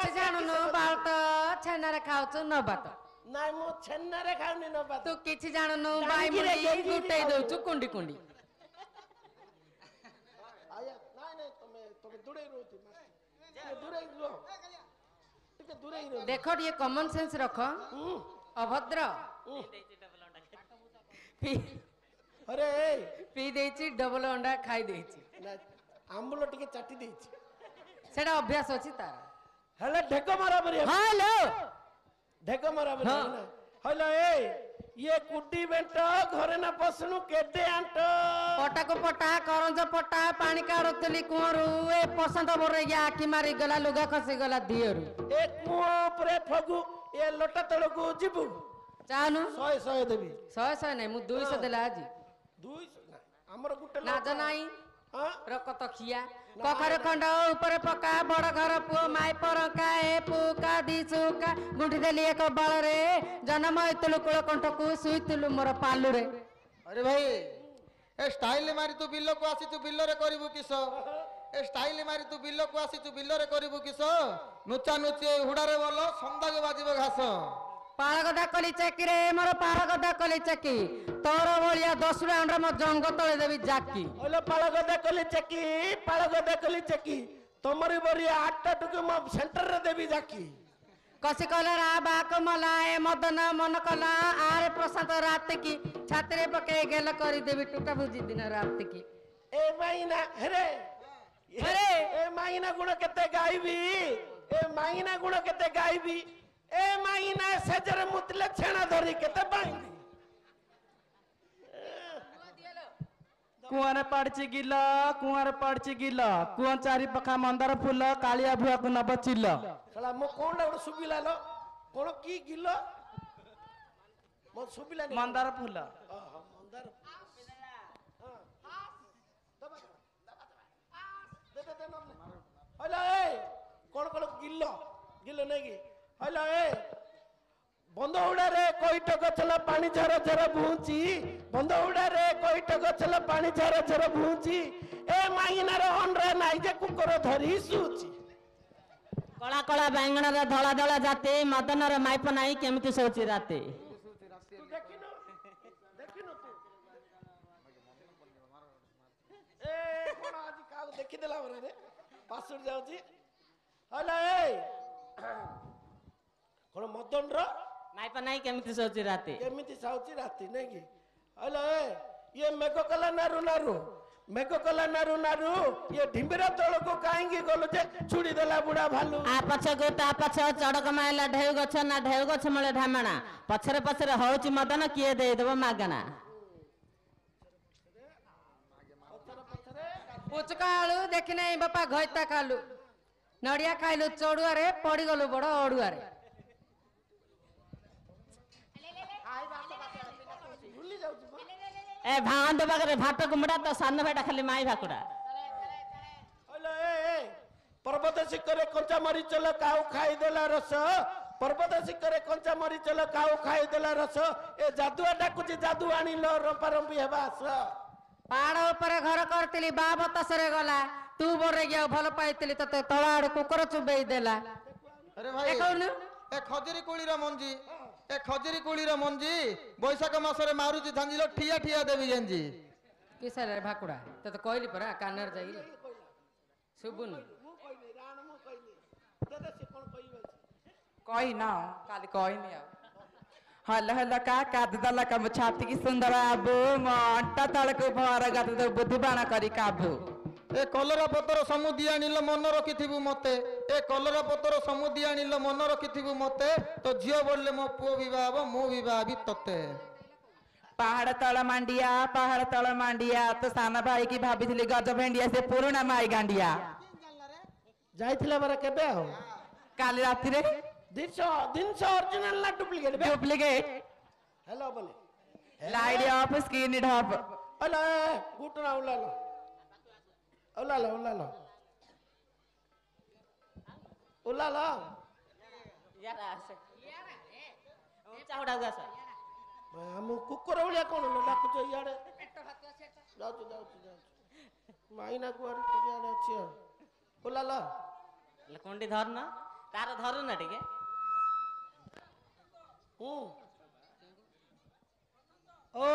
କିଛି ଜାଣୁନୁ ବାଳଟ ଛେନାରେ ଖାଉଛୁ ନବାତ ନାଇଁ ମୁଁ ଛେନାରେ ଖାଉନି ନବାତ ତୁ କିଛି ଜାଣୁନୁ ବାଇ ମୁଣ୍ଡି ଗୁଟେଇ ଦଉଛୁ କୁଣ୍ଡି କୁଣ୍ଡି ଆଜ୍ଞା ନାଇଁ ନାଇଁ ତମେ ଦୂରେଇ ରୁହ ଦୂରେଇ ରୁହ ଟିକେ ଦୂରେଇ ରୁହ ଦେଖ ଟିକେ କମନ ସେନ୍ସ ରଖ ଅଭଦ୍ର ଆରେ ପିଇ ଦେଇଛି ଡବଲ ଅଣ୍ଡା ଖାଇ ଦେଇଛି ଆମ୍ବୁଲ ଟିକେ ଚାଟି ଦେଇଛି ସେଟା ଅଭ୍ୟାସ ଅଛି ତାର ହେଲେ ଢେକ ମାରାମାରି ହ୍ୟାଲୋ ଢେକ ମାରାମାରି ହ୍ୟାଲୋ ये कुटी बेंट घरे ना पसनु केते आंट पटाको पटा करंज पटा पानी काढुतली कुहरु ए पसंद बोरे या आखि मारी गला लुगा खसी गला दियरु ए कुओ परे फगु ए लोटा तळको जिबु चानु 100 देबी 100 नै मु 200 देला आजी 200 हमर गुटे नाज नाही हां रकत खिया कखर खंड ऊपर पका बड़ घर पुओ माई परका ए पुका दिसुका गुंठी देली एक बाळ रे जन्म इतलु कुळ कंठकु सुइतलु मोर पालु रे अरे भाई ए स्टाइल मारी तू बिल्लो को आसी तू बिल्लो रे करिवु किसो ए स्टाइल मारी तू बिल्लो को आसी तू बिल्लो रे करिवु किसो नुचा नुचे हुडा रे बोलो संदागे बाजिबो घास पाळगदा कली चकी रे मोर पाळगदा कली चकी तोर भलिया 10 राउंड म जंग तळे देबी जाकी ओले पाळगदा कली चकी तमरी बरी 8 टुके म सेंटर रे देबी जाकी कसी कलरा बाक मला ए मदन मन कला आरे प्रशांत रात की छात्रे पके गेल करी देबी टूटा भुजी दिन रात की ए माइना अरे ए माइना गुण केते गाइबी ए माइना सजर मुतले छेना धरी केते बाइबी कुआर पड़ची गिल कुआ चारि पखा मंदार फूल कालिया भुआ को न बचिल साला मो कोन लागो सुबिला लो कोन की गिलो मो सुबिला नहीं मंदार फूल मंदार हेलो ए कोन गिलो नहीं की हेलो ए बंद उड़ा रे कोईट गछला पानी झर झर भूंची बंद उड़ा रे कोईट गछला पानी झर झर भूंची ए माइना रे हन रे नाइ जे कुकर धरी सूची कला कला बैंगन रे धला धला जाते मदन रे माइप नाही केमिति सोची राते तू देखिनो तू ए कोन आज का देखि देला रे पासुर जाउची हेलो ए कोन मदन रो माइप नाही केमिति सोची राते नहीं की हेलो ये मेघ कला नारू ये ढिंबिरा तोड़ को काहेंगी गलो जे छुड़ी देला बुढ़ा भालू आ पछ को ता पछ चड़क माइला ढेउ गछ ना ढेउ गछ मले ढामणा पछरे पछरे होउची मदन किए दे देबो मागना पुचका आलू देखि नै बापा घइता खालू नडिया खाइलु चोडुआ रे पड़ी गलु बड़ अडुआ रे ए भांद बगरे भात गुमडा तो सान बेटा खाली माई भाकुडा हेलो ए पर्वत शिखरे कंचा मरी चल काउ खाई देला रस पर्वत शिखरे कंचा मरी चल काउ खाई देला रस ए जादुआ डाकुची जादू आनी लो रंपारंपी हेबास पहाड़ ऊपर घर करतिली बाप तसरे गला तू बोरे गया भल पाइतिली तते तळाड़ कुकर चुबेई देला अरे भाई ए खजरी कोळी रा मंजी बैशाख मासरे मारुची झांजिलो ठिया ठिया देवी जंजी किसरे भाकुडा त कहली परा कानर जाई सुबुन कही ना काली कही नहीं हल हल का कादला कम छाती की सुंदर आबू अंटा तड़क भर गत बुद्धि बाण करी काबू ए कलरा पतर समुदी आनिल मन रखिथिबु मते ए कलरा पतर समुदी आनिल मन रखिथिबु मते तो झियो बोलले मो पुओ विवाह मो विवाह भी तते पहाड़ तल मांडिया तो साना भाई की भाभी थी गज भेंडिया से पुराना माई गांडिया जाइथिला बरा केबे हो काली राती रे दिन से ओरिजिनल ना डुप्लीकेट हेलो बोले light off screen it off hello गुटना उला लो यारा से चाउडा गास हम कुकुर उलिया कोन डाकुच याडे जाउछु माइना कुआरी याडे अछि उला लो लकोंडी धर ना ତାର ଧରୁ ନା ଟିକେ ଓ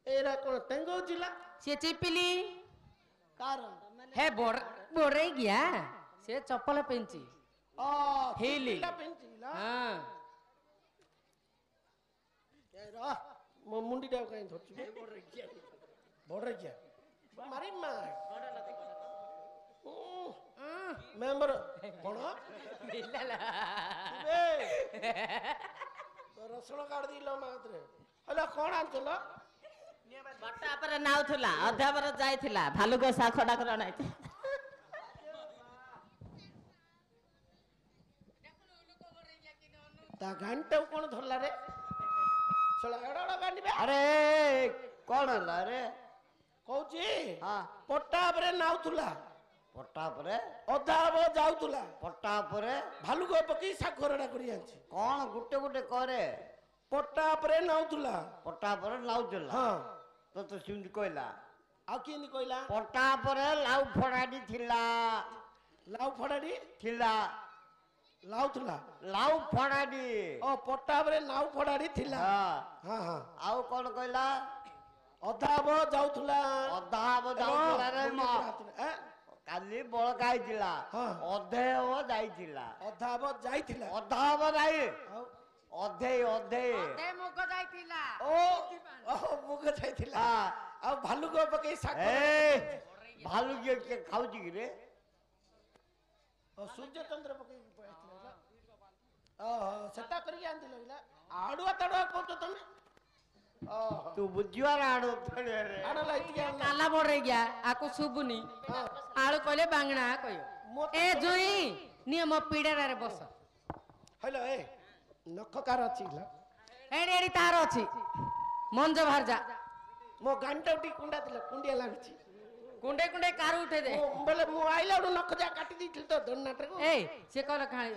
ଏରା କଣ ଟେଙ୍ଗଉଚିଲା ସେ ଚିପିଲି କାର ହେ ବୋରେଇ ଗିଆ ସେ ଚପଲ ପିନ୍ଧି ହେଇଲି ପିନ୍ଧିଲା ହଁ ମୋ ମୁଣ୍ଡିଟା କାଇଁ ଧରଛୁ ବଡରେ କିଆ ମାରି ମା ମେମ୍ବର କଣ ରସୁଣ କାଢ ଦିଲ ମାତ୍ରେ ହେଲେ କଣ ଆଣିଥିଲ ବଟା ପରେ ନାଉଥିଲା ଅଧା ପରେ ଯାଇଥିଲା ଭାଲୁକ ଶାଖ ଡାକର ନାଇଁ ତା ଗାଣ୍ଟାକୁ କଣ ଧରଲା ରେ ଆରେ କଣ ହେଲା ରେ କହୁଛି ହଁ ପଟା ଉପରେ ନାଉଥିଲା ପଟା ପରେ ଅଧା ହବ ଯାଉଥିଲା ପଟା ପରେ ଭାଲୁକ ପକେଇ ସାଗରଟା କରି ଆଣିଛି କଣ ଗୋଟେ ଗୋଟେ କରେ ପଟା ଉପରେ ନାଉଥିଲା ପଟା ପରେ ଲାଉଥିଲା ହଁ ତତେ ସେମିତି କହିଲା ଆଉ କେମିତି କହିଲା ପଟା ପରେ ଲାଉ ଫଡାଟି ଥିଲା ଲାଉ ଫଡାଡି ଥିଲା ଲାଉଥିଲା ଲାଉ ଫଡାଟି ଓ ପଟା ଉପରେ ନାଉ ଫଡାଡି ଥିଲା ହଁ ହଁ ହଁ ଆଉ କଣ କହିଲା ଅଧା ହବ ଯାଉଥିଲା ଅଧା ହବ ଯାଉଥିଲା ରେ ମା କାଲି ବଳକା ହେଇଥିଲା ହଁ। ଅଧେ ହବ ଯାଇଥିଲା ଅଧା ହବ ଯାଇଥିଲା ଅଧା ହବ ଯାଇ ଆଉ ଅଧେ ଅଧେ ମୁଗ ଯାଇଥିଲା ଓ ମୁଗ ଯାଇଥିଲା ହଁ। ଆଉ ଭାଲୁକ ପକେଇ ସାଗ ଏ ଭାଲୁ କିଏ ଖାଉଛି କି ରେ ସୂର୍ଯ୍ୟ ଚନ୍ଦ୍ର ପକେଇକି ପଳେଇଥିଲା ଓହୋ ସେଟା କରିକି ଆଣିଥିଲ ଆଡୁଆ ତାଡୁଆ କହୁଛ ତମେ ଓହୋ ତୁ ବୁଝିବାର ଆଣୁ ଆଣଲା ଏତିକି ଆଣିଲା କାଲା ବୋରେଇ ଗିଆ ଆକୁ ଶୁଭୁନି ଆଳୁ କହିଲେ ବାଙ୍ଗଣା କହିବ ଏ ଜୁଇ ନିଅ ମୋ ପିଡାରେ ବସ ହଇଲୋ ଏ ନଖ କାର ଅଛି ଏଡି ଏଡି ତାର ଅଛି ମଞ୍ଜ ବାହାରଜା ମୋ ଗାଣ୍ଟା ଟିକେ କୁଣ୍ଡା ଥିଲା କୁଣ୍ଡିଆ ଲାଗୁଛି କୁଣ୍ଡେ କୁଣ୍ଡେ କାରୁ ଉଠେଇ ଦେ ବୋଲେ ମୁଁ ଆଇଲା ବେଳୁ ନଖ ଯା କାଟି ଦେଇଥିଲି ତ ଦଣ୍ଡାଟାକୁ ଏଇ ସେ କହିଲା ଖାଳି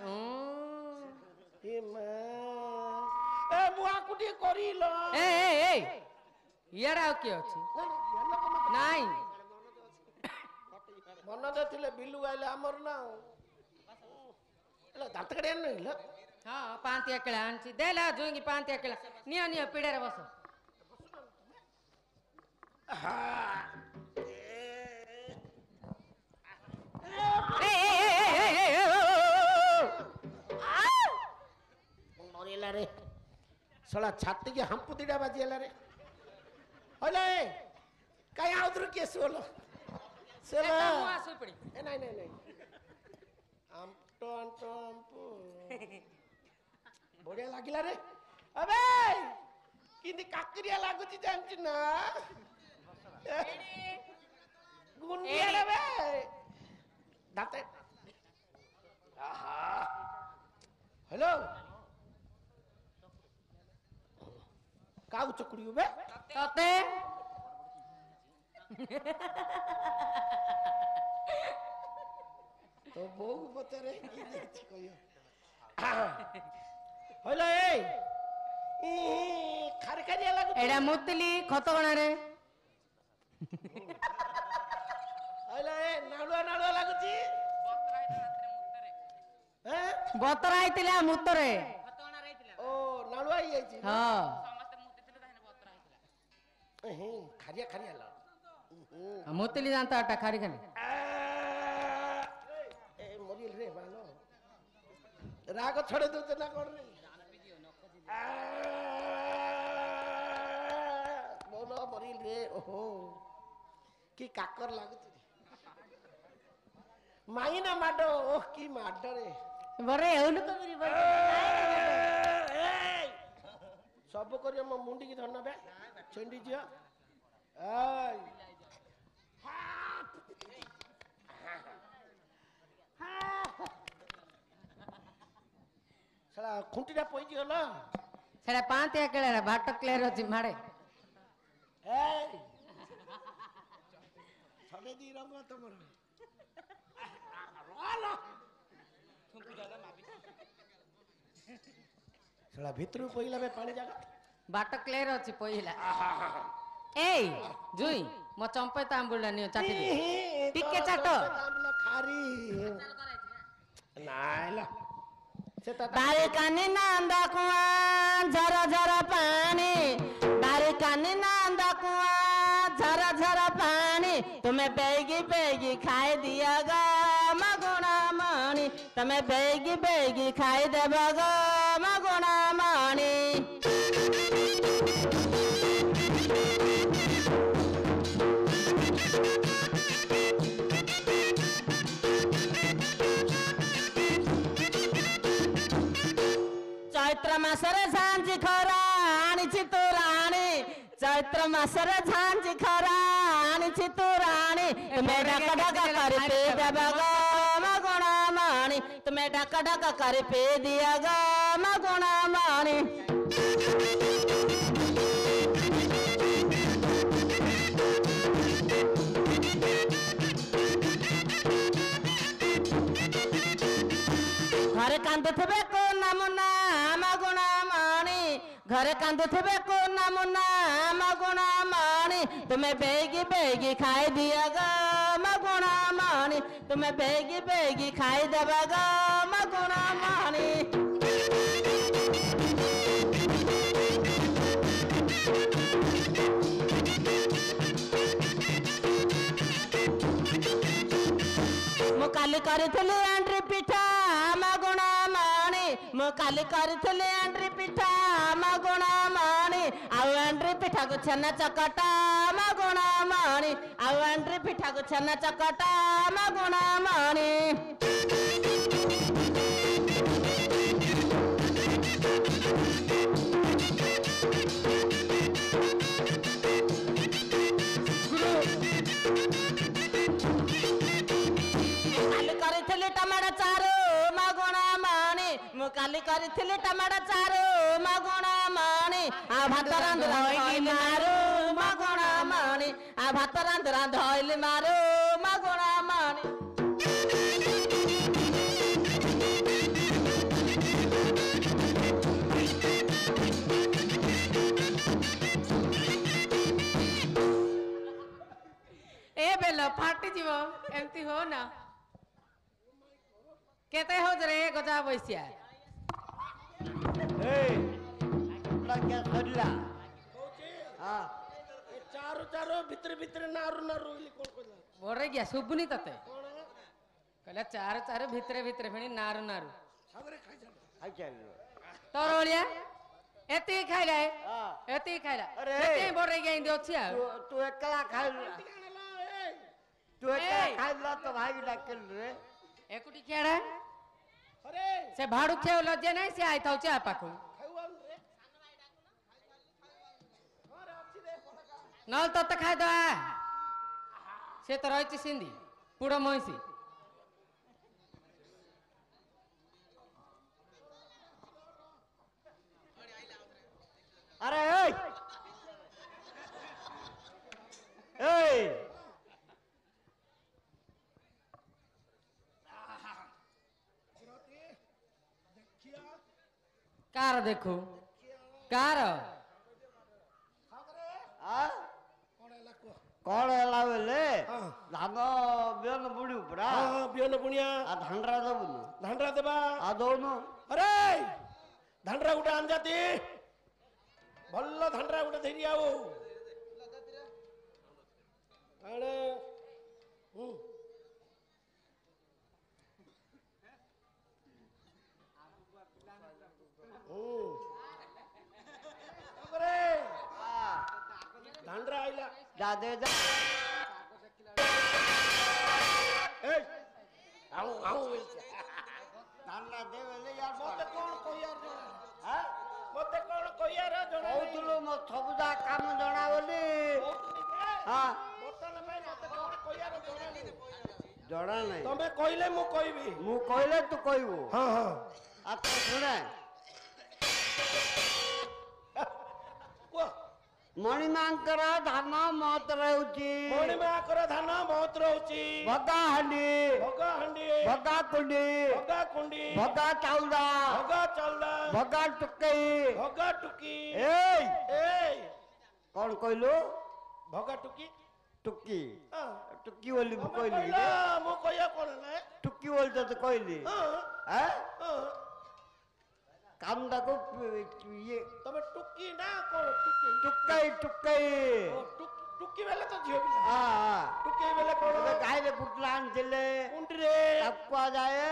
ଏ ମା ଏ ମୁଁ ଆକୁ ଟିକେ କରିଲ ଏ ଇଆଡେ ଆଉ କିଏ ଅଛି ନାଇଁ ମନ ଥିଲେ ବିଲୁ ଆଇଲେ ଆମର ନା ଦାନ୍ତ କାଟି ଆଣିଲ ହଁ ପାନ୍ତିଆ କେଳା ଆଣିଛି ଦେଲା ଜୁଇଁକି ପାନ୍ତିଆ କେଳା ନିଅ ନିଅ ପିଡାରେ ବସ ମରିଲା ରେ ଶଳା ଛାତିକି ହାମ୍ପୁ ଦିଟା ବାଜିଗଲା ରେ ହଇଲା ଏ କାଇଁ ଆଉଥରେ କିଏ ଶୋଲ ଶୋଇପଡି ନାଇଁ ନାଇଁ ନାଇଁ ଆମ୍ପଟ ଆଣ୍ଟ ଆମ୍ପୁ ବଢିଆ ଲାଗିଲା ରେ ଆବେ କିନ୍ତି କାକରିଆ ଲାଗୁଛି ଜାଣିଛୁ ନା ଗୁଣ୍ଡିଆ ରେ ବେ ଦାତେ हेलो काऊ चकुड़ी बे तते तो बहु पचारे की देखछि कहियो हेलो ए खारे खारिया लागु एडा मुतली खतगणा रे हेलो ए नाळुआ नाळुआ लागुची बतरा आइतिला मुतरे ओ नाळुआ ही आइछि हां खारिया खारिया ला मुतली जानता अटा खारी खाली ए मरिल रे बालो राग छड़े दो ना कोन रे बोलो मरिल रे ओहो की काकर लागुची माइना माडो ओह की माडो रे बरे एउलु कबरी बरे सब करियो मो मुंडी की धरना बे छेंडी जिया आय साला खुंटीटा पई जियोला सेडा पांतिया केळा बाट क्लियर अछि माडे ए छडे दी रंग तमर रोला साला भितरु पइला बे पानी जागा बाट क्लियर अछि पइला ए जुई मो चंपे तांबुला नियो चाटी दे टिके चाटो खारी ବାରିକାନି ନନ୍ଦ କୁଆ ଝର ଝର ପାଣି ବାରିକାନି ନନ୍ଦ କୁଆ ଝର ଝର ପାଣି ତୁମେ ବେଗି ବେଗି ଖାଇ ଦିଅ ଗ ମଗୁଣମଣି ତମେ ବେଗି ବେଗି ଖାଇଦେବ ଗ ମଗୁଣମଣି ଚୈତ୍ର ମାସରେ ଝାଞ୍ଜି ଖରା ଆଣିଛି ତୁ ରାଣୀ ଚୈତ୍ର ମାସରେ ଝାଞ୍ଜି ଖରା ଆଣିଛି ତୁ ରାଣୀ ତୁମେ ଡାକ ଡାକ କରି ପିଇ ଦେବ ଗ ମଗୁଣମଣି ତୁମେ ଡାକ ଡାକ କରି ପିଇ ଦିଅ ଗ ମଗୁଣମଣି ଘରେ କାନ୍ଦୁଥିବେ କୋନା ମୁନା ମଗୁଣମଣି ଘରେ କାନ୍ଦୁଥିବେ କୋନା ମୁନା ମଗୁଣମଣି ତୁମେ ବେଗି ବେଗି ଖାଇଦିଅ ଗ ମଗୁଣମଣି ତୁମେ ବେଗି ବେଗି ଖାଇଦେବ ଗ ମଗୁଣମଣି ମୁଁ କାଲି କରିଥିଲି ଏଣ୍ଡ୍ରି ପିଠା ମଗୁଣମଣି ମୁଁ କାଲି କରିଥିଲି ଏଣ୍ଡ୍ରି ପିଠା ମଗୁଣମଣି ଆଉ ଏଣ୍ଡ୍ରି ପିଠାକୁ ଛେନା ଚକଟା ମଗୁଣମଣି ଆଉ ଏଣ୍ଡ୍ରି ପିଠାକୁ ଛେନା ଚକଟା ମଗୁଣମଣି କରିଥିଲି ଟମାଟୋ ଚାରୁ ମଗୁଣମଣି ମୁଁ କାଲି କରିଥିଲି ଟମାଟୋ ଚାରୁ ମଗୁଣମଣି ଆଉ ଭାତ ରାନ୍ଧୁରା ଧଇଲି ମାରୁ ମଗୁଣମଣି ଆଉ ଭାତ ରାନ୍ଧୁରା ଧଇଲି ମାରୁ ମଗୁଣମଣି ଏ ବେଲ ଫାଟିଯିବ ଏମିତି ହଉ ନା କେତେ ହଉଛି ରେ ଗଜା ବୈସିଆ ସରିଲା ଚାରୁ ଚାରୁ ଭିତରେ ଭିତରେ ନାରୁ ନାରୁ ବଡରେ ଗିଆ ଶୁଭୁନି ତତେ କହିଲା ଚାରୁ ଚାରୁ ଭିତରେ ଭିତରେ ଫେଣି ନାରୁ ନାରୁ ତୋର ଭଳିଆ ଏତିକି ଖାଇଲା ଏତିକି ଖାଇଲା ବଡରେ ଗିଆ ଏମିତି ଅଛି ଆଉ ତୁ ଏକଲା ଖାଇଲୁ ତୁ ଏକଲା ଖାଇଲୁ ତ ଭାଇ ଡାକିଲୁ ରେ ଏକୁଟି ଖିଆଡା ସେ ଭାଡୁ ଖେଉ ଲଜ୍ଜା ନାହିଁ ସେ ଆଇଥାଉଛି ଆ ପାଖକୁ ନହେଲେ ତତେ ଖାଇଦବା ସେ ତ ରହିଛି ସିନ୍ଧି ପୁଡ ମଇଁଷି ଆରେ ଏଇ କାର ଦେଖୁ କାର କଣ ହେଲା ବେଲେ ଧାନ ବିହନ ବୁଣିବୁ ପୁରା ବିହନ ବୁଣିଆ ଧାନରା ଦବୁନୁ ଧାନରା ଦେବା ଆଉ ଦଉନୁ ଆରେ ଧାନରା ଗୋଟେ ଆଣିଯାତି ଭଲ ଧାନରା ଗୋଟେ ଧରି ଆଉ ଆଣେ ଧାନରା ଆଇଲା ଯା ଦେ ଯା ଧାନରା ଦେ ବେଲେ ୟାର ମତେ କଣ କହିବାର ଜଣା ମତେ କଣ କହିବାର ଜଣା କହୁଥିଲୁ ମୋ ସବୁ ଯା କାମ ଜଣା ବୋଲି ବର୍ତ୍ତମାନ ପାଇଁ ମତେ କଣ କହିବାର ଜଣା ନାହିଁ ଜଣା ନାହିଁ ତମେ କହିଲେ ମୁଁ କହିବି ମୁଁ କହିଲେ ତୁ କହିବୁ ହଁ ହଁ ଆଉ ତୁ ଶୁଣେ କୁହ ମଣିମାଙ୍କର ଧାନ ମହତ ରହୁଛି ମଣିମାଙ୍କର ଧାନ ବହୁତ ରହୁଛି ଭଗାହାଣ୍ଡି ଭଗାହାଣ୍ଡି ଭଗା କୁଣ୍ଡି ଭଗା କୁଣ୍ଡି ଭଗା ଚାଉଳା ଭଗା ଚାଉଳା ଭଗା ଟୁକେଇ ଭଗା ଟୁକି ଏଇ ଏଇ କଣ କହିଲୁ ଭଗା ଟୁକି ଟୁକି ହଁ ଟୁକି ବୋଲି ମୁଁ କହିଲି କହିଲା, ମୁଁ କହିବା କଣ ହେଲା ଟୁକି ବୋଲି ତତେ କହିଲି ହଁ ଆଁ? ହଁ କାମଟାକୁ ଇଏ ତମେ ଟୁକି ନା କଣ ଟୁକି ଟୁକେଇ ଟୁକି ବେଲେ ତ ଝିଅ ପିଲା ହଁ ଟୁକେଇ ବେଲେ କଣ ଗାଈରେ ବୁଟଲା ଆଣିଥିଲେ କୁଣ୍ଡିରେ ତାକୁ କୁହାଯାଏ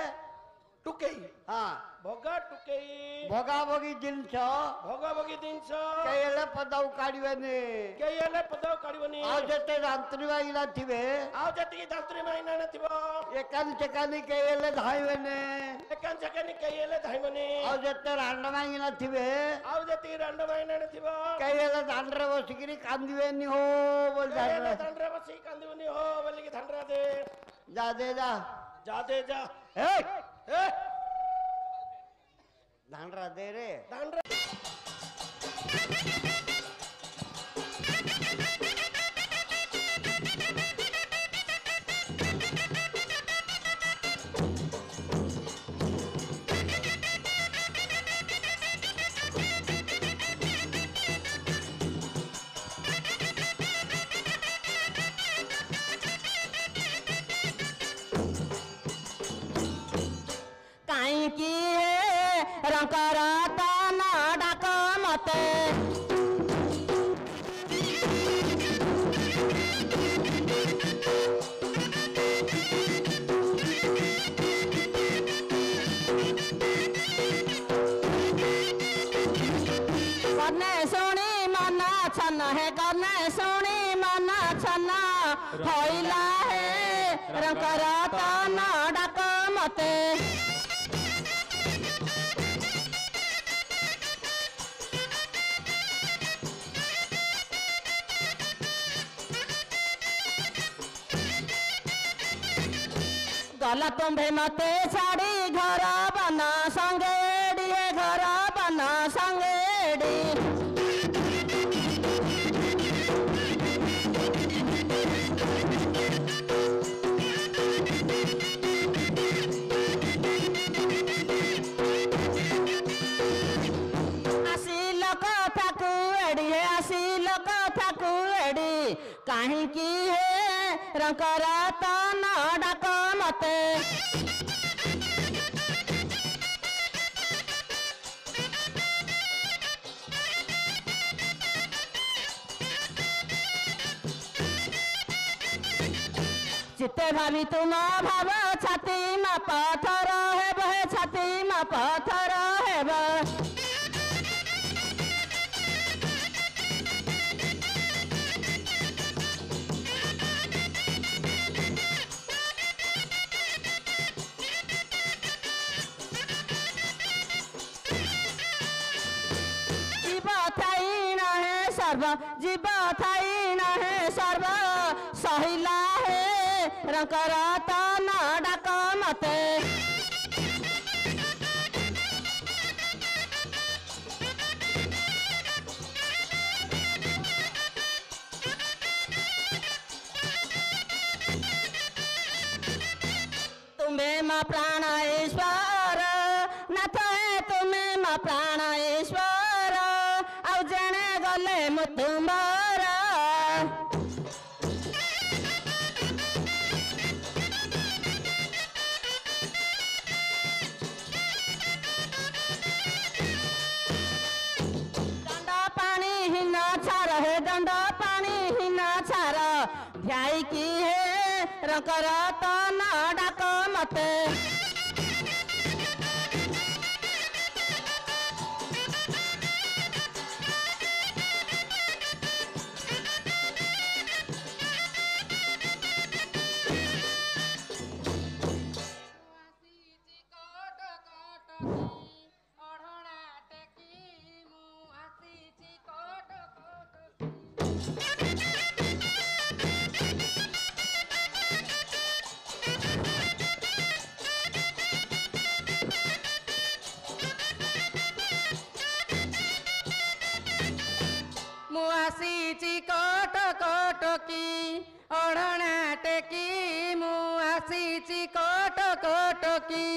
ଟୁକେଇ ହଁ ଭଗା ଟୁକେଇ ଭଗାଭଗି ଜିନିଷ ଭଗାଭଗି ଜିନିଷ କେହି ହେଲେ ପଦାକୁ କାଢିବେନି କେହି ହେଲେ ପଦାକୁ କାଢିବନି ଆଉ ଯେତେ ଯନ୍ତ୍ରୀ ବାଗିଲା ଥିବେ ଆଉ ଯେତିକି ଯାତ୍ରୀ ମାଇନା ଥିବ ଏକାନି ଚେକାନି କେହି ହେଲେ ଧାଇବେନି ଏକାନ ସେକାନି କେହି ହେଲେ ଧାଇବନି ଆଉ ଯେତେ ରାଣ୍ଡ ଭାଙ୍ଗିନା ଥିବେ ଆଉ ଯେତିକି ରାଣ୍ଡ ମାଇନା ଥିବ କେହି ହେଲେ ଦାଣ୍ଡରେ ବସିକିରି କାନ୍ଦିବେନି ହୋ ବୋଲି କେହି ହେଲେ ଦାଣ୍ଡରେ ବସିକି କାନ୍ଦିବନି ହୋ ବୋଲିକି ଧାଣ୍ଡରା ଦେ ଯା ଦେ ଯା ଯା ଦେ ଯା ଏ ଏ ଦାଣ୍ଡରା ଦେ ରେ ଦାଣ୍ଡରେ କାହିଁକି ରଙ୍କର ତନ ଡାକ ମତେ କର୍ଣ୍ଣେ ଶୁଣି ମନ ଛନ ହେ କର୍ଣ୍ଣେ ଶୁଣି ମନ ଛନ ହଇଲା ହେ ରଙ୍କର ତନ ଡାକ ମତେ ଗଲା ତୁମ୍ଭେ ମତେ ଛାଡ଼ି ଘର ବନ ସଙ୍ଗେଡ଼ି ଘର ବନ ସଙ୍ଗେଡ଼ି ଆସିଲ କଥାକୁ ଏଡ଼ି ଆସିଲ କଥାକୁ ଏଡ଼ି କାହିଁକି ହେ ରଙ୍କର ତନ ଡାକ ମତେ ଚିତେ ଭାବି ତୁମ ଭାବ ଛାତି ମା ପଥର ହେବ ହେ ଛାତି ମା ପଥର ହେବ जीव थाई नहे सर्व सहिला हे रंकर तन डाक मते तुम्हें मा प्राण ईश्वर नाथ है तुम्हें मा प्राण ईश्वर आउ जने गले मुतुंबर दंड पानी हिन छार हे दंड पानी हिन छार ध्याई की हे रंकर तन डाक मते मुआसीची कोट कोटकी ओढणा टेकी मुआसीची कोट कोटकी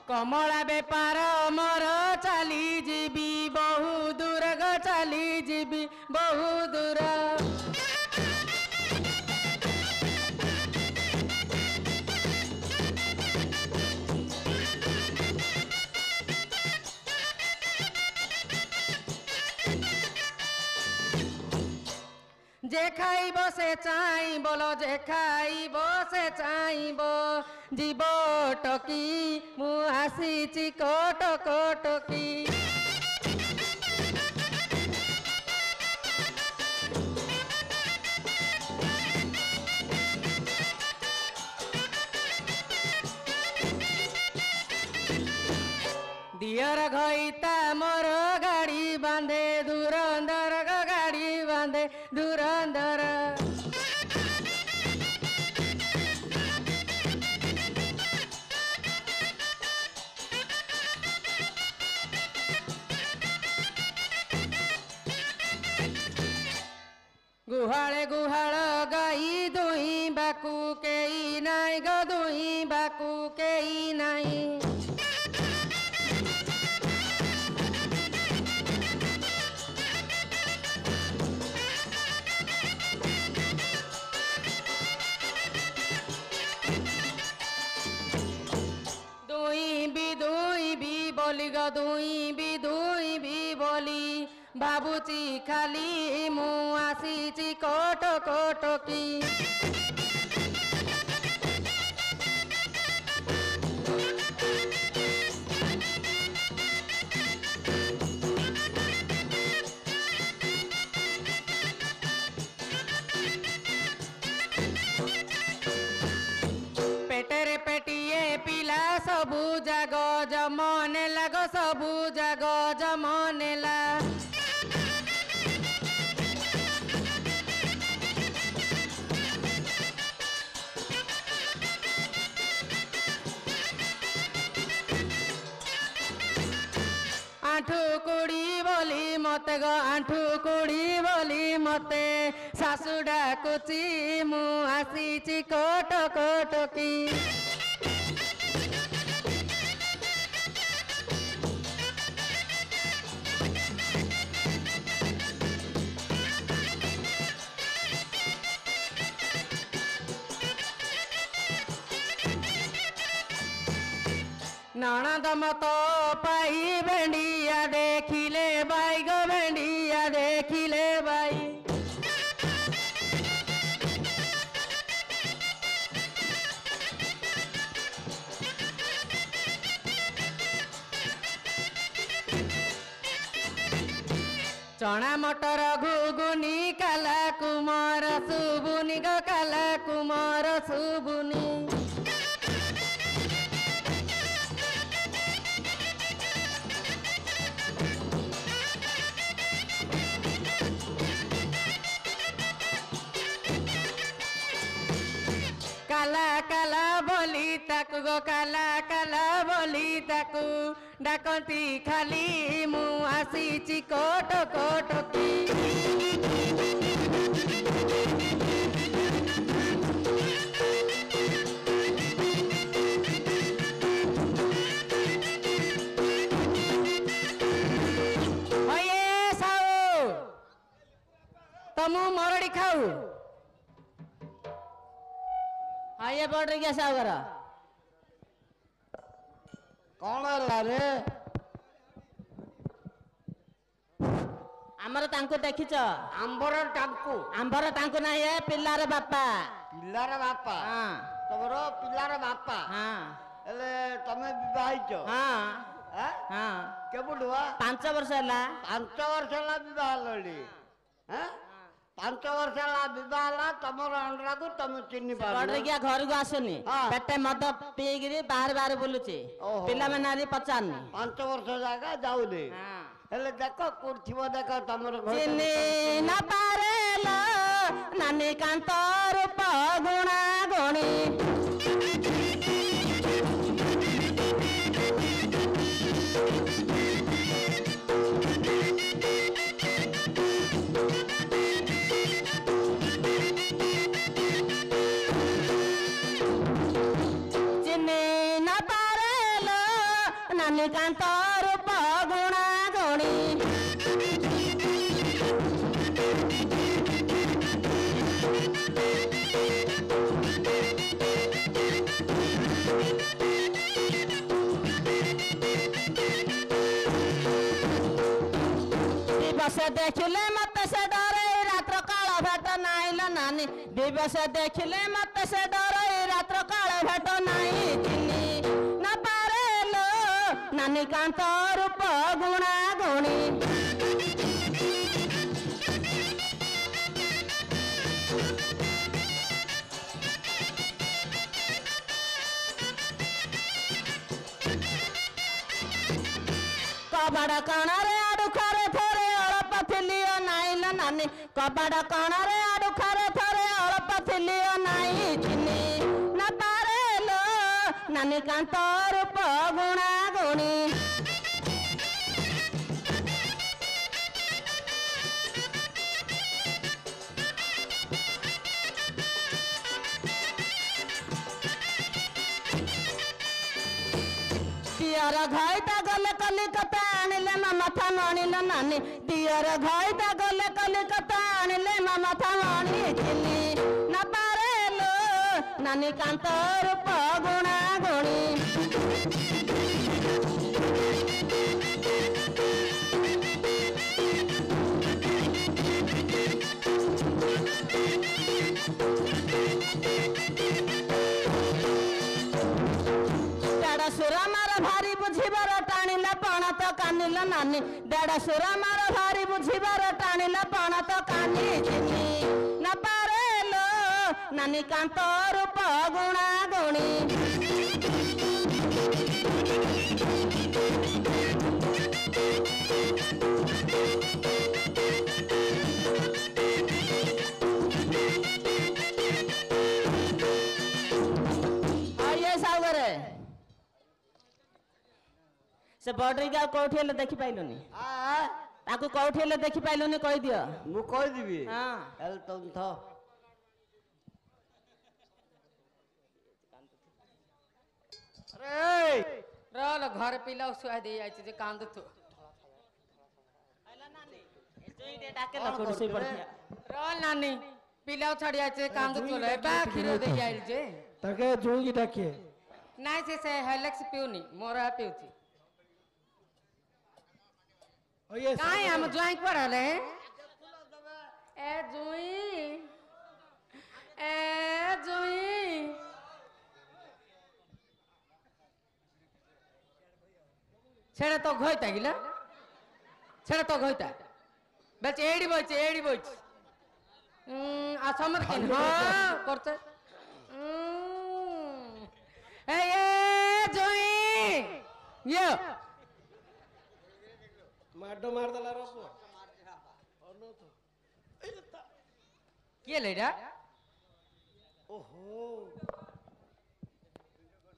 कमला बेपार मोर चली जीवी बहु ବହୁ ଦୂର। যে খাইব সে চাইব লো, যে খাইব সে চাইব, জীব টকি মু আসিছি কোট কোটকি। দিয়র ঘইতা মোর গাড়ি বাঁধে ধুরন্ধর গাড়ি বাঁধে ধুরন্ধর। গুহালে গুহাল গাই দুই বাকু কেই নাই গো, দুই বাকু কেই নাই। বলি গো দুই বি বলি, ভাবুচি খালি মু আসিছি কোট কোটকি। পেটেরে পেটিয়ে পিলা সবু জাগ জমনে লাগ, সবু জাগ জমনেলা। আঁঠু কুড়ি বলি মতে গো, আঁঠু কুড়ি বলি মতে, শাশু ডাকুচি মু আসিছি কোট কোটকি। ননদ মত পাই ভেন্ডিয়া দেখিলে বাই গো, ভেন্ডিয়া দেখিলে বাই। চଣା মটর ঘুগুনি কালা কুমার সুবুনি গো, কালা কুমার সুবুনি। কালা কালা বলি তাকু গো, কালা কালা বলি তাকু, ডাকতি খালি মু আসিছি কোট কোটকি। হয়ে সাউ তমু মরড়ি খাউ। আইয়ে বড় গিয়া সাগর କଣ ହେଲା ରେ? ଆମର ତାଙ୍କୁ ଦେଖିଛ? ଆମ୍ବର ଟାଙ୍କୁ ଆମ୍ଭର ତାଙ୍କୁ ନାହିଁ, ଏ ପିଲାର ବାପା। ପିଲାର ବାପା, ହଁ ତମର ପିଲାର ବାପା। ହଁ ହେଲେ ତମେ ବିବାହ ହେଇଛ? ହଁ ଆଁ? ହଁ, କେବେଠୁ ବା? 5 ବର୍ଷ ହେଲା। 5 ବର୍ଷ ହେଲା ବିବାହ ହେଲଣି? ଆଁ? 5 ବର୍ଷ ହେଲା ବିବାହ ହେଲା, ତମର ଅଣ୍ଡରାକୁ ତମେ ଚିହ୍ନି ପାରୁନ? ବଡରିକିଆ ଘରକୁ ଆସୁନି, ହଁ। ପେଟେ ମଦ ପିଇକିରି ବାହାରେ ବାହାରେ ବୁଲୁଛି। ଓହୋ। ପିଲାମାନେ ଆଜି ପଚାରୁନି। 5 ବର୍ଷ ଜାଗା ଯାଉନି। ହେଲେ ଦେଖ କୋଉଠି ଥିବ ଦେଖ ତମର ଘର। ଚିନି ନ ପାରେଲ ନାନୀ କାନ୍ତ ରୂପ ଗୁଣା ଗୁଣି। ଚିନି ନ ପାରେଲ ନାନୀ କାନ୍ତ ରୂପ ଗୁଣା ଗୁଣି। दिवस देखिले मत से डरे रात्र काल भेट नाइल नानी दिवस देखिले मत से डरे रात्र काल भेट नाई चिनी न पारेलो नानी कांत रूप गुणा गुणी कबाड़ कणारे आडू खारे थोरे अड़प थिलियो नाइल नानी कबाड़ कणारे आडू खारे थोरे अड़प थिलियो नाई चिनी न पारेलो नानी कांत रूप गुणा गुणी दियर घाईता गले कलिकता आनिले मामा था मानिल नानी दियर घाईता गले कलिकता आनिले मामा था मानी चिनी न पारेलो नानी कांत रूप गुणा गुणी सुरा मार भारी बुझिबार टाणिला पण तो कानिल नानी देड़ सुरा मार भारी बुझिबार टाणिला पण तो कानी चिनी न पारेलो नानी कांत रूप गुणा गुणी आइए सागरे से बॉर्डर का कोठी हेले देखि पाइलुनी ताकू कोठी हेले देखि पाइलुनी कहि दियो मु कहि दिबी हां एल तुम थ अरे रोल घर पिला सुआ दे आइछ जे कांदु तू आइला नानी जोई दे डाके ल कोठी से पड़िया रोल नानी पिला छड़ी आइछ कांदु तू ले बा खीरो दे आइल जे ताके जोगी डाके नाइ से हेलेक्स पिउनी मोरा पिउची ओये काहे हम ज्वाइन पड़ले ए जुई छेड़े तो घोइता गिला छेड़े तो घोइता बेच एड़ी बोच आ समझ के हां करते ए जुई यो माडो मार दला रोको अनु तो के लेडा ओहो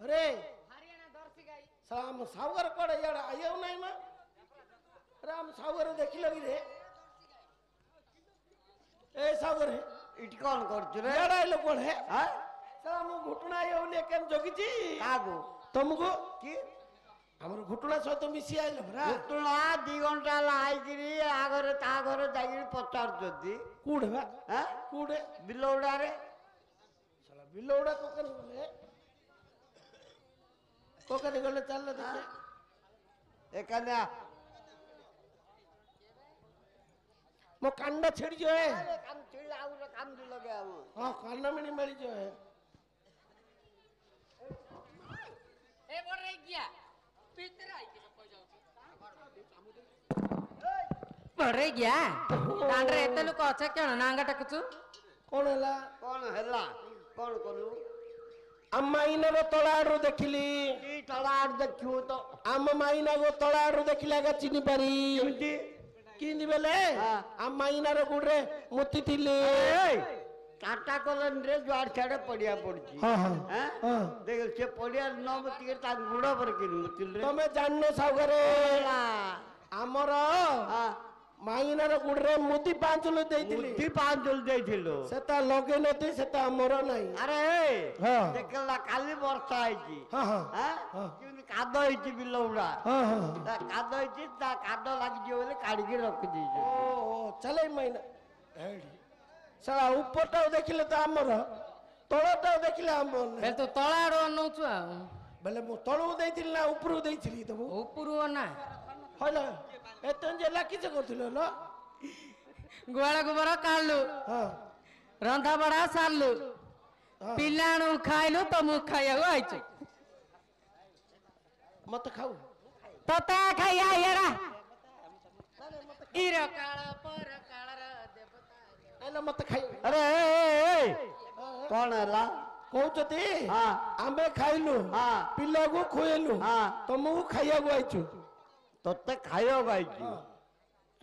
अरे हरियाणा दर्शी गाई साम सावर कोड़े यार आयो नहीं मा राम सावर देखि लगी रे ए सावर है इट कौन करछ रे यार आइलो कोन है हां साम घुटना आयो ने केन जोगी जी कागो तुमको की हमर घुटना सहित मिसी आइलो भरा तुला 2 घंटा लाइगिरी आगरे ता घरे जागिरी पचार जदी कूड़े बा हां कूड़े बिलोड़ा रे साला बिलोड़ा कोकन बोले कोकन गले चल देखे एकन्या मो कांडा छेड़ी जो है काम छिड़ आउ रे काम दि लगे आउ हां कांडा में मिली जो है ए बोल रे गया भीतर आई के कोई जाऊ बोल रे गया दांडरे एते लोक अछे केन नांगा टकचू कौन हैला कौन हैला कौन करू अम्मा इनरो तळाडू देखिली की तलाड़ देखियो तो आम माइना गो तळाडू देखिला गा चिनी पारी केमती किंदी बेले हाँ। अम्मा इनारो गुडरे मुत्ती थिली टाटा कॉलन रे जुआर छाड़े पड़िया पड़ची हाँ हाँ हैं हाँ देख से पड़िया न मती ता गुड़ा पर किन मुतिल रे तमे जाननो सागरे हमर हां माइनारो गुडरे मुत्ती पांचलो देइतिली मुद्दी पांचल देथिलो सेता लगे नथि सेता हमर नाही अरे हाँ। देखला काली वर्षा आइची हाँ हाँ हैं हाँ। किन कादो आइची बिलौड़ा हाँ हाँ ता कादो आइची ता कादो लागि जे बोले काढी के रख दीजे ओ चले माइना हेडी साला ऊपरटाও देखिले तो हमर तळटाও देखिले हमर बे तू तळाडो नउचू बेले मु तळू देइतिली ना ऊपरू देइतिली तो उपरू ना होला एतन जे लाकी से करथिलो ल ଗୁହାଳ ଗୋବର କାଢିଲୁ ହଁ ରନ୍ଧା ବଢା ସାରିଲୁ ପିଲାଣୁ ଖାଇଲୁ ତ ମୁଁ ଖାଇବାକୁ ଆଇଛୁ ମତେ ଖାଉ ତୋତେ ଖାଇବା ଇଏରା ଇର କାଳ ପର କାଳର ଦେବତା ନାଇଁଲୋ ମତେ ଖାଇ ଆରେ କଣ ହେଲା କହୁଛନ୍ତି ହଁ। ଆମେ ଖାଇଲୁ ହଁ। ପିଲାକୁ ଖୁଏଇଲୁ ହଁ। ତମକୁ ଖାଇବାକୁ ଆଇଛୁ ତତେ ଖାଇବାକୁ ଆଇଛି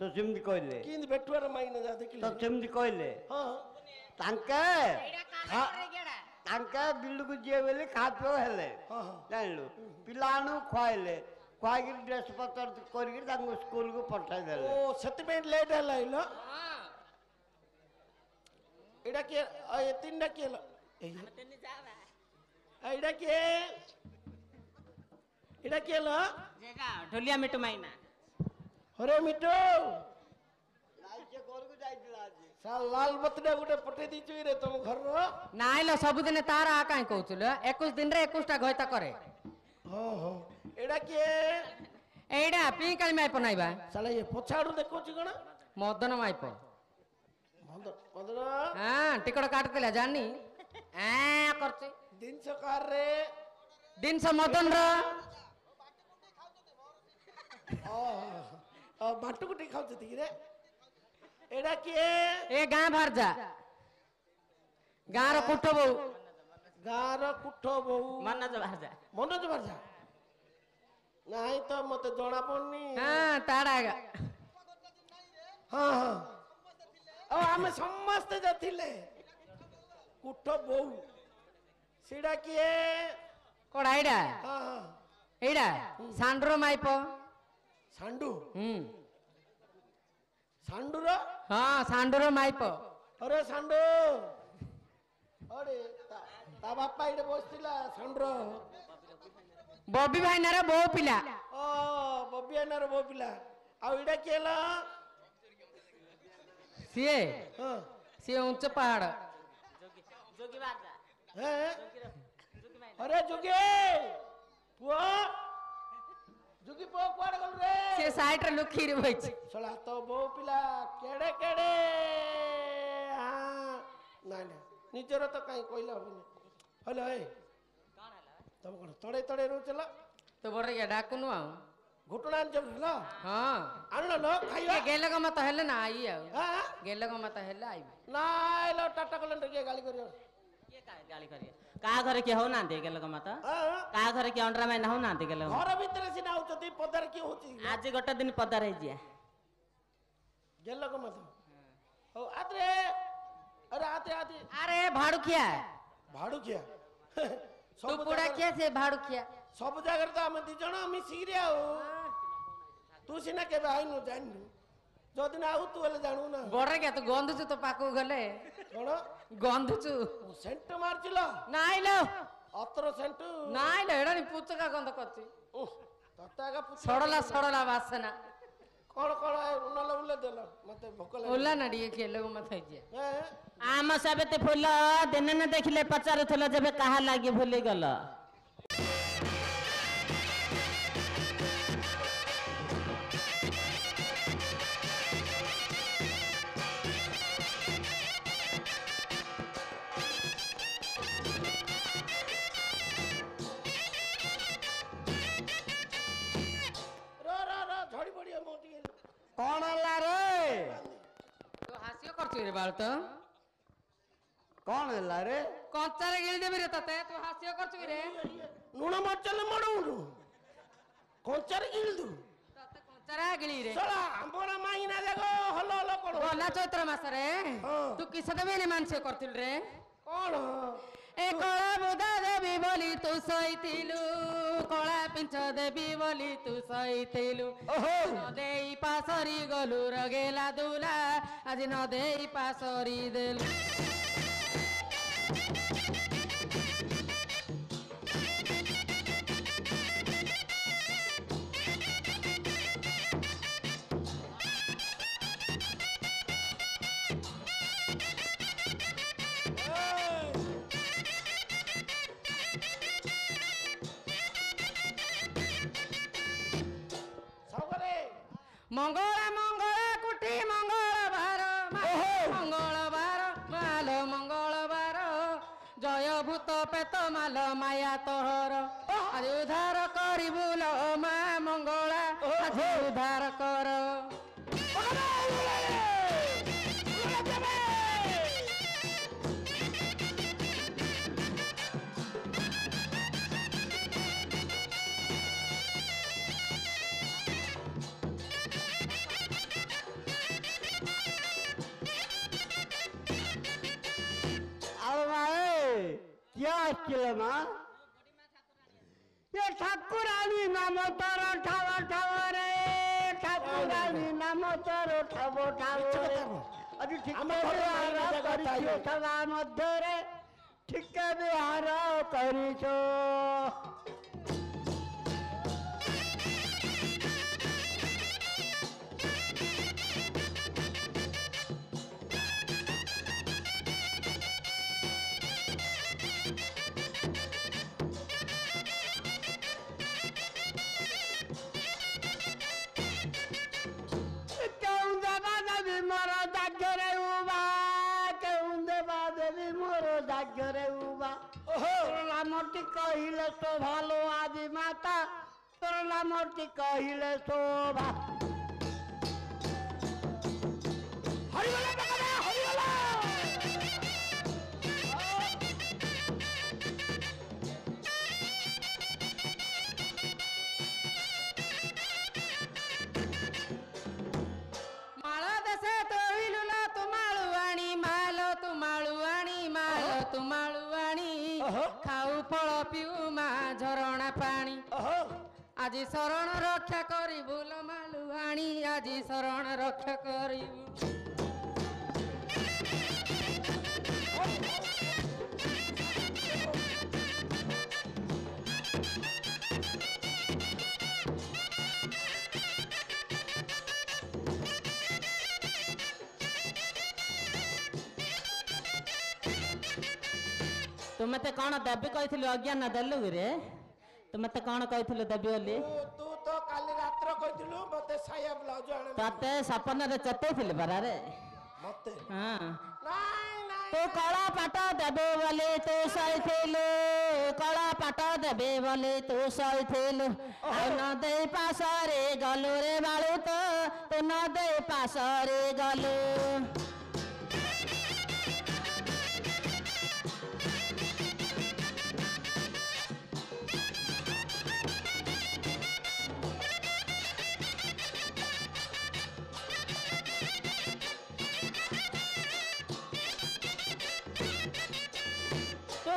ତ ସେମିତି କହିଲେ କେମିତି ବେଟୁଆର ମାଇନା ଯା ଦେଖିଲେ ତ ସେମିତି କହିଲେ ହଁ ତାଙ୍କେ ତାଙ୍କେ ବିଲକୁ ଯିବେ ବୋଲି ଖା ପିଅ ହେଲେ ହଁ ହଁ ଜାଣିଲୁ ପିଲାମାନଙ୍କୁ ଖୁଆଇଲେ ଖୁଆଇକି ଡ୍ରେସ୍ ପତ୍ର କରିକି ତାଙ୍କୁ ସ୍କୁଲକୁ ପଠାଇଦେଲେ ଓ ସେଥିପାଇଁ ଲେଟ୍ ହେଲା ଇଲୋ ଏଇଟା କିଏ ଏ ତିନିଟା କିଏ ହେଲା ଏଇଟା କିଏ ଏଇଟା କିଏ ହେଲା ढोलिया मिटू माइना ହରେ ମିଟୁ ସେ ଘରକୁ ଯାଇଥିଲା ଆଜି ଲାଲ ବତିଟା ଗୋଟେ ପଠେଇ ଦେଇଛୁ ରେ ତମ ଘରର ନାଇଁଲ ସବୁଦିନେ ତାର ଆ କାହିଁ କହୁଥିଲୁ 21 ଦିନରେ 21ଟା ଘଇତା କରେ ହଁ ହଁ ଏଇଟା କିଏ ଏଇଟା ପିଙ୍କାଳି ମାଇପ ନାଇବା ସାଲା ଇଏ ପଛଆଡୁ ଦେଖଉଛି କଣ ମଦନ ମାଇପ ମଦନ ହଁ ଟିକଟ କାଟିଥିଲା ଜାଣିନି କରୁଛି ଜିନିଷ କାରରେ ଜିନିଷ ମଦନର ବାଟକୁ ଟିକେ ଖାଉଛନ୍ତି କିରେ ଏଇଟା କିଏ ଏ ଗାଁ ଭାରଜା ଗାଁର କୁଠ ବୋଉ ଗାଁର କୁଠ ବୋଉ मनोज भाजा ମନୋଜ ବାର୍ଜା ନାଇଁ ତ ମତେ ଜଣା ପଡୁନି ହଁ ତାଡା ହଁ ହଁ ଆଉ ଆମେ ସମସ୍ତେ ଯା ଥିଲେ କୁଠ ବୋଉ ସେଇଟା କିଏ କଡା ଏଇଟା ହଁ ହଁ ଏଇଟା ସାଣ୍ଡର ମାଇପ ସାଣ୍ଡୁ ହୁଁ ସାଣ୍ଡୁର ହଁ ସାଣ୍ଡର ମାଇପ ଅରେ ସାଣ୍ଡୁ ଅରେ ତା ବାପା ଏଇଠି ବସିଥିଲା ସାଣ୍ଡୁର ବବି ଭାଇନାର ବୋଉ ପିଲା ଓ ବବିଆନାର ବୋଉ ପିଲା ଆଉ ଏଇଟା କିଏ ହେଲା ସିଏ ହଁ ସିଏ ଉଞ୍ଚ ପାହାଡ जोगी भाजा ହେଁ? अरे जुगे पुआ जुगी पुआ कुआडे गल रे ସିଏ ସାଇଡରେ ଲୁକିରି ବଇଛି ଶଳା ତ ବୋଉ ପିଲା କେଡେ କେଡେ ନାଇଁ ନାଇଁ ନିଜର ତ କାଇଁ କହିଲା ହବନି ହଲୋ ଏ ତମ କଣ ତଡେ ତଡେ ରହୁଚଲ ତୁ ବଡ ଇଏ ଡାକୁନୁ ଆଉ ଘୁଟଣା ଆଣିଛ ହେଲା ହଁ ଆଣିଲ ନ ଖାଇବା ଗେଲ ଗମତ ହେଲେ ନା ଆଇ ଆଉ ହଁ ଗେଲ ଗମତ ହେଲେ ଆଇବି ନାଇଁ लो ଟାଟା କଲେଣ୍ଡର କିଏ ଗାଳି କରିବ କିଏ ଗାଳି କରିବେ କାହା ଘରେ କିଏ ହଉନାହାନ୍ତି ଗେଲକ ମତ କାହା ଘରେ କିଏ ଅଣ୍ଡରା ମାଇନା ହଉନାହାନ୍ତି ଗେଲକ ଘର ଭିତରେ ସିନା ହଉଛନ୍ତି ପଦାରେ କିଏ ହଉଛି ଆଜି ଗୋଟେ ଦିନ ପଦାରେ ହେଇଯିବା ଗେଲକ ମତ ହଉ ଆତ୍ରେ अरे आते आते ଆରେ ଭାଡୁଖିଆ भाड़ुकिया ତୁ ପୁଡା ଖିଆ ସେ ଭାଡୁଖିଆ सब जगह तो आम दी जण मिसिकी आउ तू सिना केबे आइनु जानिनु जदिन आउ तू हेले जानू ना ବଡ କିଆ ତୁ ଗନ୍ଧୁଛୁ ତୋ ପାଖକୁ ଗଲେ कोन ଗନ୍ଧୁଛୁ सेंट मारचिलो ନାଇଲୋ अतर सेंट ନାଇଲୋ ଏଡା ପୁଚକା ଗନ୍ଧ କରୁଛି ततागा ସଡଲା ସଡଲା ବାସନା कोन कोन उनल उले देलो मते भोक लाग ଓଲା ନା ଟିକେ ଗେଲ ଗମତ ହେଇଯିଆ ଆମ ସାବିତ୍ରୀ ଫୁଲ ଦିନେ ନ ଦେଖିଲେ ପଚାରୁଥିଲ ଯେବେ କାହା ଲାଗି ଭୁଲିଗଲ रो रो रो झड़ी पड़ियो मोटी କଣ ହେଲା ରେ ତୁ ହାସ୍ୟ କରୁଛୁ ରେ ବାଳ ତ କଣ ହେଲା ରେ କଞ୍ଚାରେ ଗିଳି ଦେବି ରେ ତତେ ତୁ ହାସ୍ୟ କରୁଛୁ ରେ नुण मचले मडुनु कोंचारे गिलदु ତତେ କଞ୍ଚାରା ଗିଳି ରେ सला हमरा माइना देखो हलो हलो कोन ଗଲା ଚୈତ୍ର ମାସରେ ହଁ। ତୁ କିସ ଦେବି ରେ ମାନସିକ କରିଥିଲୁ ରେ कोन ଏ କଳା ବୁଧା ଦେବି ବୋଲି ତୁ ସଇଥିଲୁ କଳା ପିଞ୍ଚ ଦେବି ବୋଲି ତୁ ସଇଥିଲୁ ନ ଦେଇ ପାସରି ଗଲୁ ରଗେଲା ଦୁଲା ଆଜି ନ ଦେଇ ପାସରି ଦେଲୁ सावरे ମଙ୍ଗଳା ମଙ୍ଗଳା କୁଟି ମଙ୍ଗଳା ମାୟା ତୋହର ଆଜି ଉଦ୍ଧାର କରିବୁ ଲୋ ମା ମଙ୍ଗଳା ଆଜି ଉଦ୍ଧାର କର। क्या आश्चर्य माँ ये ठाकुरानी नाम तोर ठाव ठाव रे ठाकुरानी नाम तोर ठाव ठाव रे अभी ठीक बिहार करिछो सभा मध्य रे ठीक बिहार करिछो নামটি কহিলে তো ভালো আদি মাতা তোর নামটি কহিলে শোভা ମାଳ ଦେଶେ ତୋହିଲୁ ଲୋ ତୁମାଳୁଆଣି ମାଲୋ ତୁମାଳୁଆଣି ମାଲୋ ତୁମାଳୁଆଣି ଖାଉ ଫଳ ପିଉ ମା ଝରଣା ପାଣି ଆଜି ଶରଣ ରକ୍ଷା କରିବୁ ଲୋ ମାଲୁଆଣି ଆଜି ଶରଣ ରକ୍ଷା କରିବୁ। ତୁ ମତେ କଣ ଦେବି କହିଥିଲୁ ଅଜ୍ଞାନ ଦେଲୁ ରେ ତୁ ମତେ କଣ କହିଥିଲୁ ଦେବି ବୋଲି ତୁ ତ କାଲି ରାତ୍ର କହିଥିଲୁ ମତେ ସାୟା ବ୍ଲାଉଜ ଆଣେ ତତେ ସପନରେ ଚେତେଇଥିଲି ପରା ରେ ମତେ ହଁ ନାଇଁ ନାଇଁ ତୁ କଳା ପାଟ ଦେବେ ବୋଲି ତୁ ସହିଥିଲୁ କଳା ପାଟ ଦେବେ ବୋଲି ତୁ ସହିଥିଲୁ ଆଉ ନ ଦେଇ ପାଶରେ ଗଲୁ ରେ ବାଳୁ ତ ତୁ ନ ଦେଇ ପାଶରେ ଗଲୁ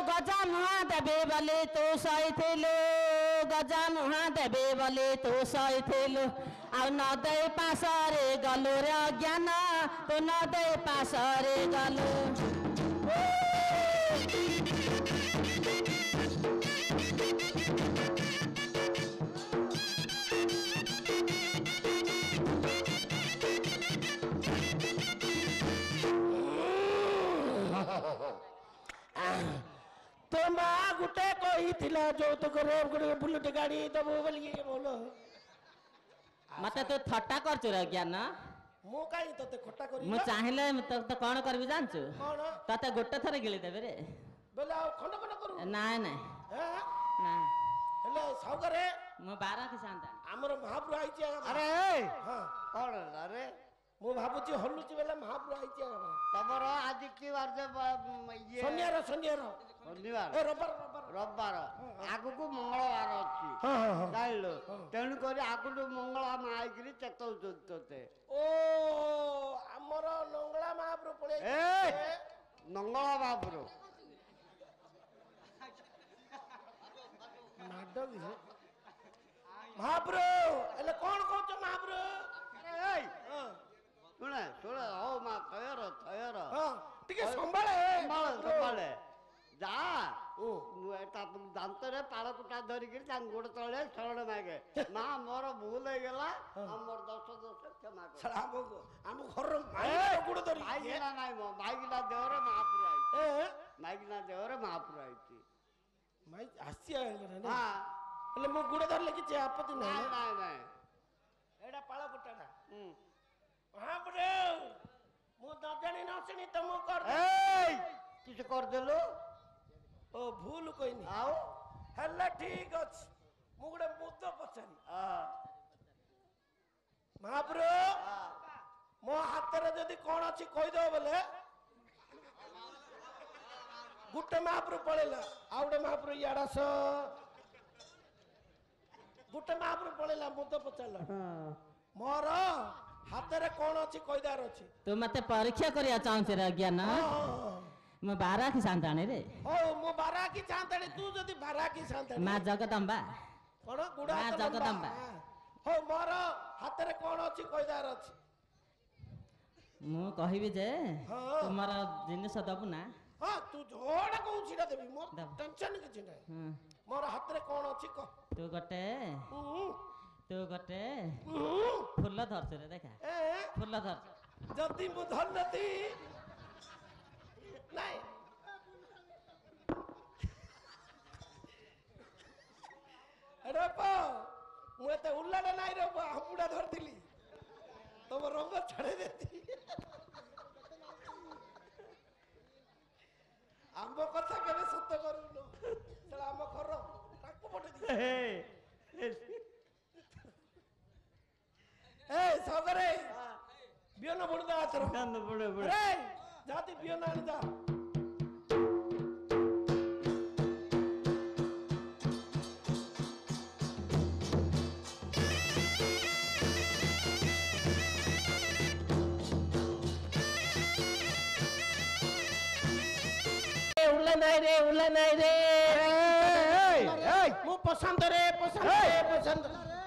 गजा मुहा देवे बोले तू सहीथिलु गजा मुहा देवे बोले तू सहीथिलु आ न दे पासरे गलु रे अज्ञान तू न दे पासरे गलु तो माँ गुटे कही थिला जो तो करे गुटे बुलेट गाड़ी दबो बोली के बोलो मते तू थट्टा करछु रे ज्ञान मु काई तते खट्टा करी मु चाहिले तो कोन करबी जानछु कोन तते गोटे थरे गिली देबे रे बोले आ खंड खंड करू नाय नाय हैं ना हेले साउकरे मु 12 के शांता हमर महाप्रभु आइछि अरे हां कौन अरे मु भाबुची हल्लुची बेले महाप्रभु आइछि तमर आज की बार जे ये शनिवार शनिवार शनिवार ए रबर रबर रविवार आगु को मंगलवार अछि हां हां जाइलो तेणु करी आगु मंगला माइकरी चतौ तते ओ हमर नंगला महाप्रभु पळे ए नंगला बाबरो माडो भी महाप्रभु एले कोन कहछ महाप्रभु ए हां सुने सुने हो मा थयर हां टिके संभाळे संभाळे जा ओ एटा दांतरे पाळकुटा धरि के तां गोड़ तळे शरण मागे मा मोर भूल हे गेला हमर 10 क्षमा कर छड़ा हम घर माई गुड़ धरि माइगिला नाइ मो माइगिला देवरे महापुर आई ए माइगिला देवरे महापुर आई माई आसिया ना हां એટલે મુ ગુડ ધર લખી છે આપત્તિ नाइ નહીં नाइ नाइ એડા પાળા કુટાડા હા બ્રો મુ દજણી ન સુની તમુ કર ए किछ कर देलो ଓ ଭୁଲ କହିନି ଆଉ ହେଲେ ଠିକ ଅଛି ମୁଁ ଗୋଟେ ମୁଦ ପଚାରି ମହାପ୍ରଭୁ ମୋ ହାତରେ ଯଦି କଣ ଅଛି କହିଦବ ବୋଲେ ଗୋଟେ ମହାପ୍ରଭୁ ପଳେଇଲା ଆଉ ଗୋଟେ ମହାପ୍ରଭୁ ଇଆଡେ ଆସ ଗୋଟେ ମହାପ୍ରଭୁ ପଳେଇଲା ମୁଦ ପଚାରିଲା ମୋର ହାତରେ କଣ ଅଛି କହିଦାର ଅଛି ତୁ ମତେ ପରୀକ୍ଷା କରିବା ଚାହୁଁଛୁ ରେ ଜ୍ଞାନ ମୁଁ ବାରାକି ସାନ୍ତାଣୀ ରେ ହଉ ମୁଁ ବାରାକି ଚାନ୍ତାଣୀ ତୁ ଯଦି ବାରାକି ଚାନ୍ତାଣୀ ମା ଜଗଦମ୍ବା କଣ ଗୁଡା ମା ଜଗଦମ୍ବା ହଉ ମୋର ହାତରେ କଣ ଅଛି କହିଦାର ଅଛି ମୁଁ କହିବି ଯେ ହଁ। ତୁମର ଜିନିଷ ଦବୁ ନା ହଁ ତୁ ଯୋଉଟା କହୁଛୁ ସେଇଟା ଦେବି ମୋର ଦେବ। ଟେନସନ କିଛି ନାହିଁ ହୁଁ। ମୋର ହାତରେ କଣ ଅଛି କହ ତୁ ଗୋଟେ ଉଁ, ଫୁଲ ଧରଛୁ ରେ ଦେଖା ଏ ଫୁଲ ଧରଛୁ ଯଦି ମୁଁ ଧରିନଥି ନାଇଁ ରେ ପା ମୁଁ ଏତେ ଉଲ୍ଲାଡ ନାଇଁ ରେ ପା ହାପୁଡା ଧରିଥିଲି ତମ ରଙ୍ଗ ଛାଡେଇ ଦେତି ଆମ କଥା କେବେ ସତ୍ୟ କରୁନ ସେଟା ଆମ ଘର ତାକୁ ପଠେଇ ଦିଅ ଏ ସଗରେ ବିହନ ବୁଣିଦା ହାତର ରେ ଯାତି ବିହନ ଆଣିଦା ଉଲା ନାଇଁ ରେ ମୁଁ ପସନ୍ଦ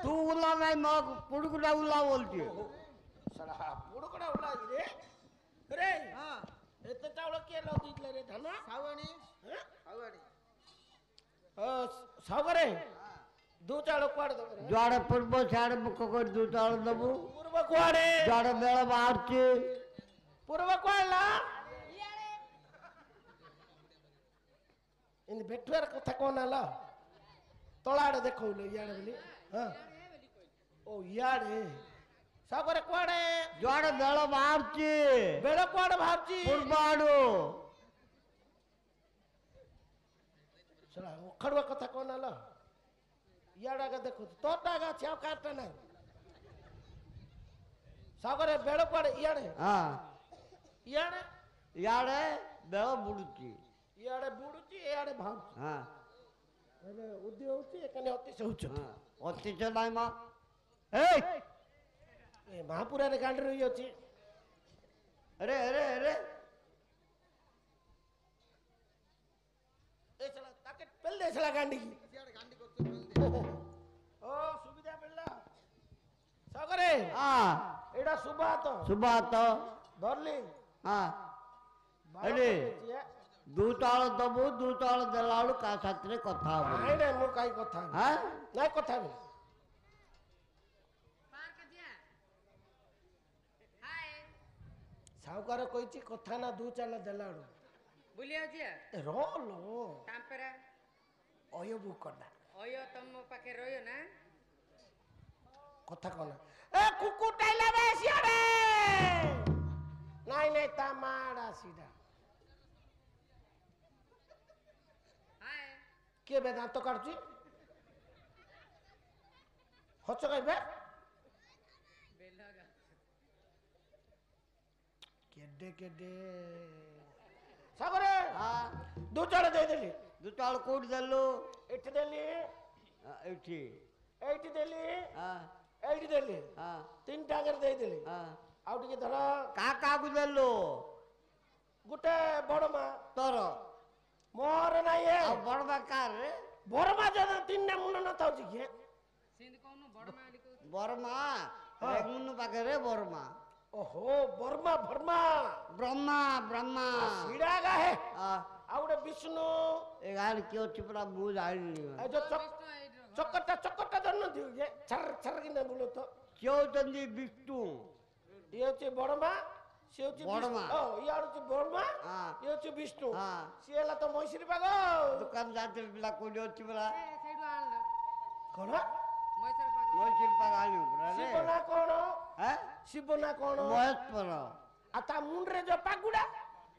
ତୁ ଉଲା ନାଇଁ ମୋ ପୁଡୁକୁଟା ଉଲା ବୋଲଛି ପୁଡକଡା ଉଲା ରେ ରେ ଏତେ ଚାଉଳ କିଏ ଲଦିଥିଲେ ରେ ଧାନ ସଗରେ ଦୁ ଚାଉଳ କୁଆଡେ ଦବ ରେ ଯୁଆଡେ ପୂର୍ବ ସିଆଡେ ମୁଖ କରି ଦୁ ଚାଉଳ ଦବୁ ପୂର୍ବ କୁଆଡେ ଯୁଆଡେ ବେଳ ବାହାରୁଛି ପୂର୍ବ କୁଆଡେ ଇନି ବେଠୁଆର କଥା କଣ ହେଲା ତଳା ଆଡେ ଦେଖଉଲେ ଇଆଡେ ବୋଲି ହଁ ଓ ଇଆଡେ ସଗରେ କୁଆଡେ ଯୁଆଡେ ବେଳ ବାହାରୁଛି ବେଳ କୁଆଡେ ବାହାରୁଛି ପୂର୍ବ ଆଡୁ ଶୁଣା ଅଖାଡୁଆ କଥା କଣ ହେଲା ଇଆଡେ ଆଗେ ଦେଖୁଛୁ ତୋରଟା ଆଗେ ଅଛି ଆଉ କାରଟା ନାହିଁ ସାଗରେ ବେଳ କୁଆଡେ ଇଆଡେ ହଁ ଇଆଡେ ଇଆଡେ ବେଳ ବୁଡୁଛି ଇଆଡେ ବୁଡୁଛି ଇଆଡେ ଭାଙ୍ଗୁଛି ହଁ ହେଲେ ଉଦି ହଉଛି ଏକାନେ ଅତିଶ ହଉଛନ୍ତି ଅତିଶ ନାଇଁ ମା ଏଇ ଏ ମହାପୁରାରେ ଗାଣ୍ଡି ରହିଅଛି ଆରେ ତାକେ ପେଲ ଦେଇଥିଲା ଗାଣ୍ଡିକି ଓ ସୁବିଧା ମିଳିଲା ସାଗରେ ହଁ ଏଇଟା ସୁବାତ ସୁବାତ ଧରଲି ହଁ ବାର ଏଠି ପକେଇଛି, ଏ। ଦୁ ଚାଉଳ ଦବୁ ଦୁ ଚାଉଳ ଦେଲା ବେଳୁ କାହା ସାଥିରେ କଥା ହବ ନାଇଁ ନାଇଁ ମୁଁ କାହିଁ କଥା ହେବି ହଁ ନାଇଁ କଥା ହେବି ସାହୁକାର କହିଛି କଥା ନା ଦୁ ଚାଲ ଦେଲା ବେଳୁ ବୁଲିବାକୁ ଯିବା ରୋଲ ତାମ୍ପେରା ଅୟ ବୁକଟା ଅୟ ତମ ପାଖରେ ରହିବ ନା କଥା କଣ ଏ କୁକୁଟାଇଲା ବେ ସିଆଡେ ନାଇଁ ନାଇଁ ତା ମାଡା ସିଧା ହାଏ କିଏ ବେ ଦାନ୍ତ କାଟୁଛି ହଛ କାଇବେ ବେଲଗା କେଡେ କେଡେ ସାଗରେ ହଁ ଦୁ ଚାଳ ଦେଇଦେଲି ଦୁ ଚାଉଳ କୋଉଠି ଦେଲୁ ଏଠି ଦେଲି ଏଇଠି ଏଇଠି ଦେଲି ହଁ ଏଇଠି ଦେଲି ହଁ ତିନିଟା ଆଗରେ ଦେଇଦେଲି ହଁ ଆଉ ଟିକେ ଧର କାହାକୁ ଦେଲୁ ଗୋଟେ ବଡ ମା ତୋର ମୋର ନାଇଁ ଏ ଆଉ ବଡ ମା କାରରେ ବଡ ମା ଯଦି ତିନିଟା ମୁଣ୍ଡ ନଥାଉଛି କିଏ ସେମିତି କହୁନୁ ବଡ ମାଲି କହୁଛୁ ବରମା ହଁ। ରେଗୁନ ପାଖରେ ବରମା ଓହୋ ବର୍ମା ଭର୍ମା ବ୍ରହ୍ମା ବ୍ରହ୍ମା ସିଡା ଗାହେ ଆ, ଆଉ ଗୋଟେ ବିଷ୍ଣୁ ଏ ଗାଁରେ କିଏ ଅଛି ପୁରା ମୁଁ ଜାଣିନି ଏ ଯୋଉ ଚକଟା ଧରିନଥିବ କି ଛର ଛର କିନା ବୁଲ ତ କିଏ ହଉଛନ୍ତି ବିଷ୍ଣୁ ଇଏ ହଉଛି ବଡମା ସିଏ ହଉଛି ବଡମା। ଇଏ ହଉଛି ବଡମା ହଁ। ଇଏ ହଉଛି ବିଷ୍ଣୁ ହଁ। ସିଏ ହେଲା ତ ମଇଶିରି ବାଗ ଦୋକାନ ଯାତ୍ରୀ ପିଲା କୋଉଠି ଅଛି ପୁରା ସେଇଠୁ ଆଣିଲ କଣ ମହେଶ୍ୱର ପାଖ ମହିଷିର ପାଖ ଆଣିବୁ ପୁରା ରେ ଶିବ ନା କଣ ହେଁ? ଶିବ ନା କଣ ମହେଶ୍ୱର ଆଉ ତା ମୁଣ୍ଡରେ ଯୋଉ ପାଗୁଡା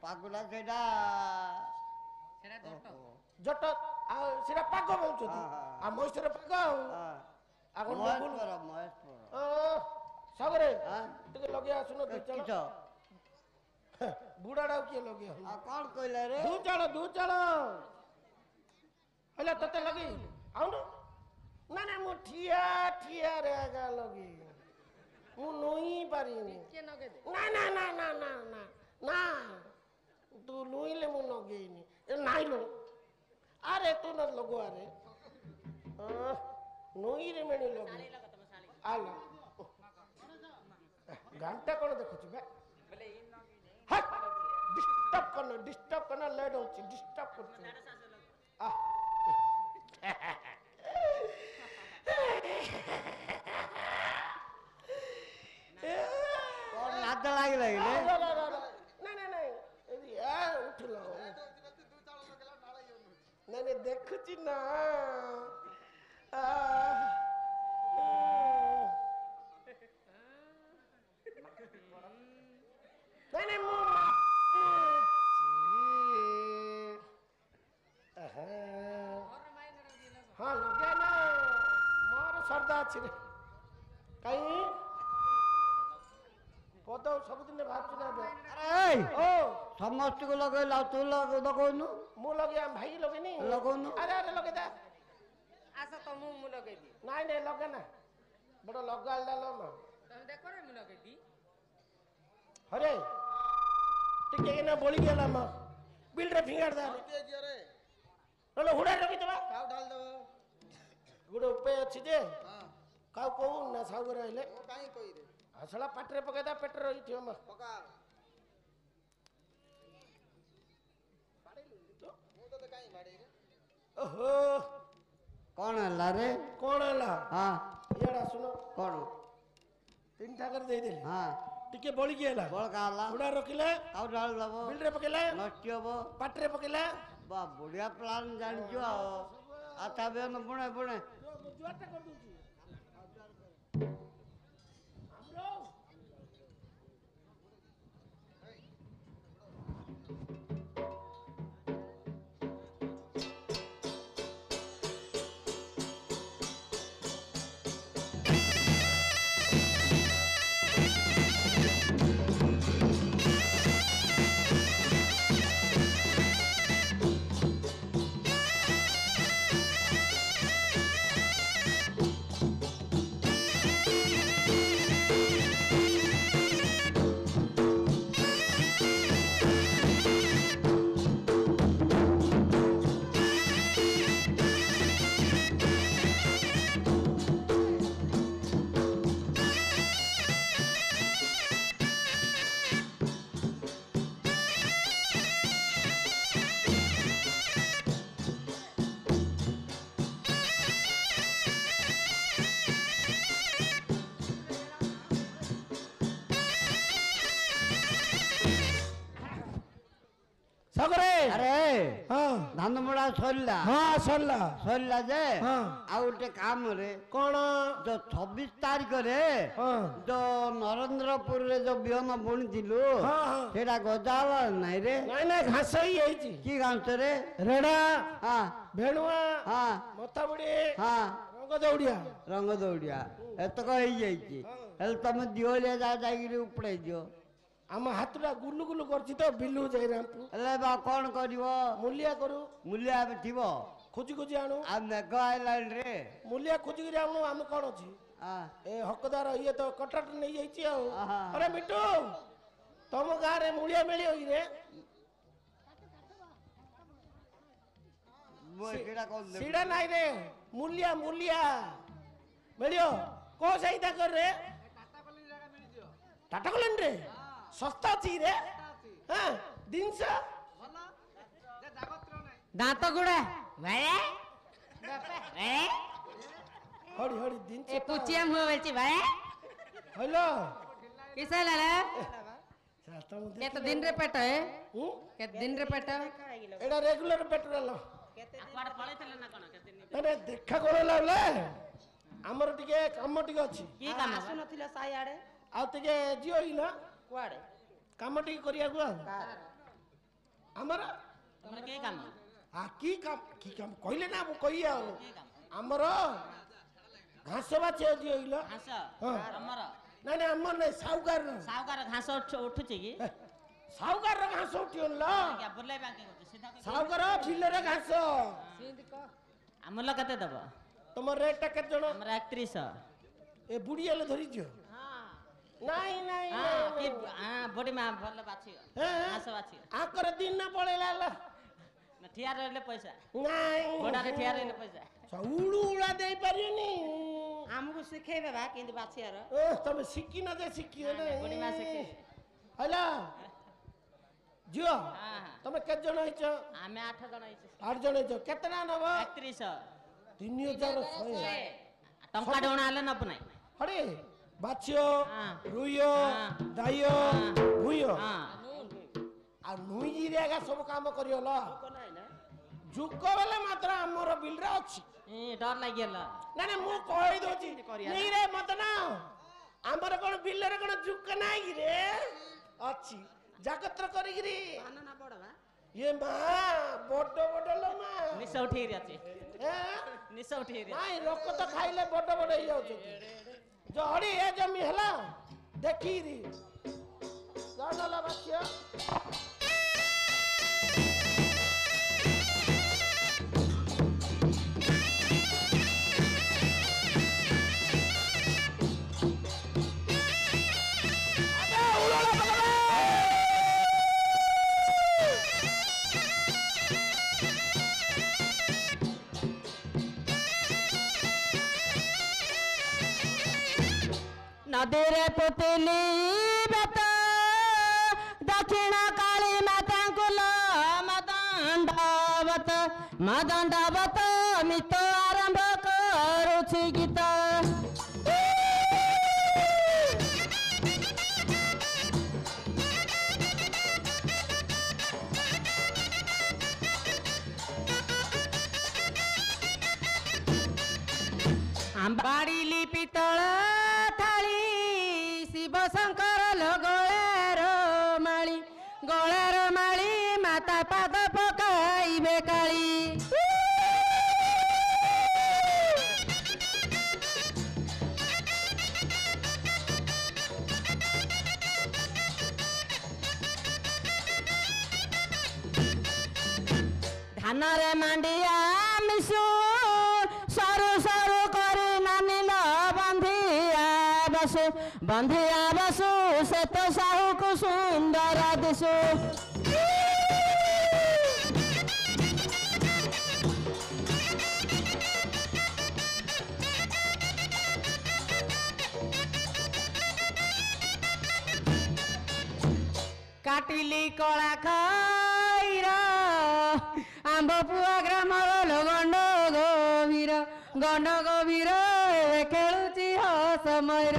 ପାଗୁଲା ସେଇଟା ସେଟା ଜଟ ଜଟ ଆଉ ସେଟା ପାଗ ବୋଲୁଛନ୍ତି ଆଉ ମହେଶ୍ୱର ପାଗ ଆଉ ସାଗରେ ଟିକେ ଲଗେଇ ଆସୁନ ବୁଢାଟାକୁ କିଏ ଲଗେଇ କଣ କହିଲା ରେ ଦୁ ଚାଳ ହେଲେ ତତେ ଲଗେଇ ଆଉନ ନା ନା ମୁଁ ଠିଆରେ ଆଗା ଲଗେଇ ମୁଁ ନୁଇଁ ପାରିନି ନା ନା ନା ନା ନା ନା ନା ତୁ ନୁଇଁଲେ ମୁଁ ଲଗେଇନି ନାଇଁ ଲୋ ଆରେ ତୁ ନ ଲଗୁ ଆରେ ନୁଇଁରେ ମେଣି ଲଗେଇ ଆଲ ଘଣ୍ଟା କଣ ଦେଖୁଛୁ ବେ डिस्टर्ब करना लेट होची डिस्टर्ब करछु कौन लाद लागिला रे नहीं नहीं ए उठलो नहीं देखुची ना नहीं मु हाँ लगे ना मोर श्रद्धा अच्छी रे कहीं पद सबुदिन भाजु ना अरे ओ समस्त को लगे ला तू लगौनु मु लगे हम भाई लगे नहीं लगौनु अरे लगे दे आसा तो मु लगे दी नहीं लगे ना बड़ा लगाल डालो मां तुम देखो रे मु लगे दी अरे टिके ना बोली गेला मां बिल रे फिंगर दा रे हुडा रखी देबा काउ डाल दो गुड उपे अछि जे काउ कहू ना सागर आइले काई कहि रे हसला पाटरे पके दा पेट रही थियो मां पका बाड़ेलु तो मु तो काई बाड़े रे ओहो कौन हला रे कोण हला हां याडा सुनो कौन तीन ठाकर दे देली हां टिके बोली गेला बोल काला हुडा रखिले काउ डाल दबो बिल रे पकेले नष्ट होबो पाटरे पकेले बा बढ़िया प्लान जान जो आता बे न बुणे बुणे जुआटा कर दूची हमरो सागरे अरे हां धान मुड़ा सरला हां सरला सरला जे हां आ उठे काम रे कोण जो 26 तारीख रे हां जो नरेंद्रपुर रे जो बिहन बुणी दिलु हां हां सेटा गजावा नाही रे नहीं घास ही आईची की गांस रे रेडा हां भेणुआ हां मथा बुडी हां रंग दौड़िया रंग दौड़िया एतक होई जाईची हेल तमे दिओले जा जाईरी उपड़े दियो आम हाथटा गुलु गुलु करछि तो बिलु जाई रामपु एले बा कोन करिवो मूलिया करू मूल्य आबे थिबो खोजी खोजी आणु आ मेघ आइलान रे मूलिया खोजी करी आणु आम कोन अछि हां ए हकदार ये तो कटट नहीं जाईची आ आहा। अरे मिटू तुम गाँ रे मूलिया मिली होई रे मो केडा कोन दे सीड़ा नहीं रे मूलिया मूलिया मिलियो को सही ता कर रे टाटा कलन रे सस्ता छी रे हां दिन से दांत गुड़ा भाई हड़ी हड़ी दिन ए पुचिया मुंह बेची भाई हेलो किसा लाला साता मुदे के तो दिन रे पेट है हूं के दिन रे पेट एडा रेगुलर पेट्रोल अरे देखा कोन लागले हमर टिके काम टिके अछि की काम आसु नथिला साई आडे आ टिके जियो ही ना कुआडे काम टिके करिया गु हमर तमरे के काम କି କାମ କହିଲେ ନା ମୁଁ କହି ଆଉ ଆମର ଘାସ ବାଛି ଅଛି କହିଲ ଘାସ ହଁ। ଆମର ନାଇଁ ନାଇଁ ଆମର ନାଇଁ ସାହୁକାର ସାହୁକାର ଘାସ ଉଠୁଛି କି ସାହୁକାର ଘାସ ଉଠିଗଲ ଆଜ୍ଞା ବୁଲେଇବା କି କରୁଛି ସିଧା କହିବି। ସାହୁକାର ବିଲରେ ଘାସ ଆମୂଲ୍ୟ କେତେ ଦବ ତମ ରେଟ୍ ଟା କେତେ ଜଣ ଆମର 3100 ଏ ବୁଢୀ ହେଲେ ଧରିଛ ନାଇଁ ନାଇଁ ବଡି ମା ଭଲ ବାଛିବ ଘାସ ବାଛିବ ଆଙ୍କର ଦିନ ପଳେଇଲା ଠିଆ ରହିଲେ ପଇସା ନାଇଁ ଗୋଡାରେ ଠିଆ ରହିଲେ ପଇସା ଉଳୁ ଉଳା ଦେଇପାରିବେନି ଆମକୁ ଶିଖେଇବେ ବା କେମିତି ବାଛିବାର ତମେ ଶିଖିନ ଯେ ଶିଖିବ ବଡି ମା ଶିଖେଇବେ ହେଲା ଝିଅ ତମେ କେତେ ଜଣ ହେଇଛ ଆମେ 8 ଜଣ ହେଇଛୁ 8 ଜଣ ହେଇଛ କେତେ ଟଙ୍କା ନବ 3100 3100 ଟଙ୍କା ଡଣା ହେଲେ ନବୁ ନାହିଁ ହରେ ବାଛିଓ ରୁଇଓ ଦାଇଓ ଭୁଇଓ ଆଉ ନୁଇଜିରେ ଆଗା ସବୁ କାମ କରିଗଲ ଯୁଗ ବେଲେ ମାତ୍ର ଆମର ବିଲରେ ଅଛି ଡର ଲାଗିଗଲା ନା ନା ମୁଁ କହି ଦଉଛି ନେଇରେ ମତେ ନା ଆମର କଣ ବିଲରେ କଣ ଯୁଗ ନାହିଁ କି ରେ ଅଛି ଜାଗତ୍ର କରିକିରି ଏ ମା ବଡ ବଡ ଲ ମା ନିଶ ଉଠେଇରି ଅଛି ନିଶ ଉଠେଇରି ନାଇଁ ଲୋକ ତ ଖାଇଲେ ବଡ ବଡ ହେଇଯାଉଛନ୍ତି ଜଡି ଏ ଜମି ହେଲା ଦେଖିରି ଜଣଲା ବାଛିଆ ନଦୀରେ ପୁତିଲି ବେତ ଦକ୍ଷିଣ କାଳୀ ମାତାଙ୍କୁ ମଦଣ୍ଡବତ ମିତ ଆରମ୍ଭ କରୁଛି ଗୀତ ବାଡ଼ିଲି ପିତଳ ଥାଳି ଶିବ ଶଙ୍କର ଗଳାର ମାଳି ମାତା ପାଦ ପକାଇବେ କାଳି ଧାନରେ ମାଣ୍ଡିଆ ମିଶୁ ସରୁ ସରୁ କରି ନାନିଲ ବନ୍ଧିଆ ବସୁ ସେ ତ ସାହୁକୁ ସୁନ୍ଦର ଦିଶୁ କାଟିଲି କଳା ଖଇର ଆମ୍ବ ପୁଆ ଗ୍ରାମର ଗଣ୍ଡ ଗଭୀର ଖେଳୁଛି ସମୟର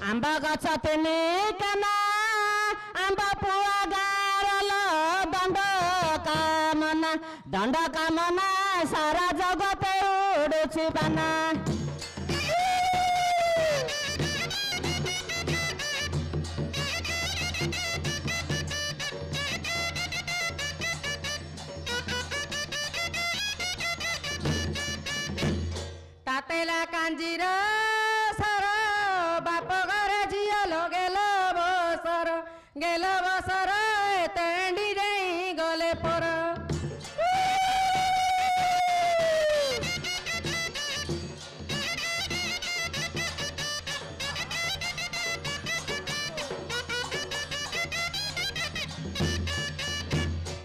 ଆମ୍ବ ଗଛ ତିନି କାନା ଆମ୍ବ ପୁଆ ଗାଁର ଦଣ୍ଡ କାମନା ସାରା ଜଗତ ଉଡୁଛି ବାନା ତାତେଲା କାଞ୍ଜିର ସର ବାପ ଘରେ ଝିଅ ଗେଲ ବସର ତେଣ୍ଡି ଯାଇ ଗଲେ ପର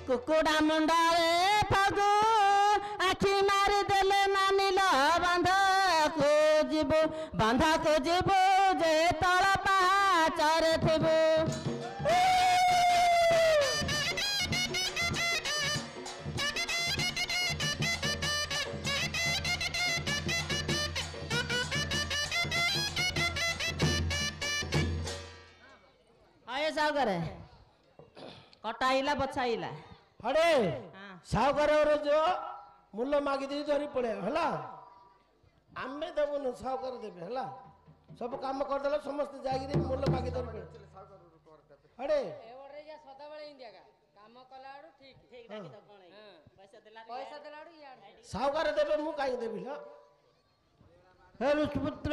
କୁକୁଡ଼ା ମୁଣ୍ଡରେ ଫଗୁ ଆଖି ମାରିଦେଲେ ମାନିଲ ବନ୍ଧକୁ ଯିବୁ ଯେ ତଳ ପାହାଚରେ ଥିବୁ ଆଏ ସାଉକରେ କଟାଇଲା ବଛାଇଲା ହଡେ ସାଉକାର जो ମୂଲ ମାଗିଦେଇ ଧରି ପଳେଇବ ହେଲା। ଆମେ ଦେବୁନୁ ସାହୁକାର ଦେବେ ହେଲା। ସବୁ କାମ କରିଦେଲେ ସମସ୍ତେ ଯାଇକିରି ମୂଲ ମାଗି ଧରି ପଳେଇବେ ଆଡ଼େ ସଦାବେଳେ ଇନ୍ଦିଆ କାମ କଲା ବେଳୁ ଠିକ ପଇସା ଦେଲା ବେଳୁ ଇଆଡେ ସାହୁକାର ଦେବେ ମୁଁ କାହିଁକି ଦେବି ହେଲା। ହେ ଋଷିପୁତ୍ର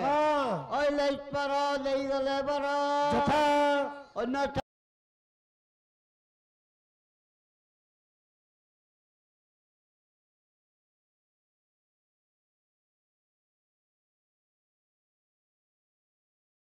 ହଁ ଅଇଲେ ଈଶ୍ୱର ଦେଇଗଲେ ବର ଯଥା ଅନ୍ୟ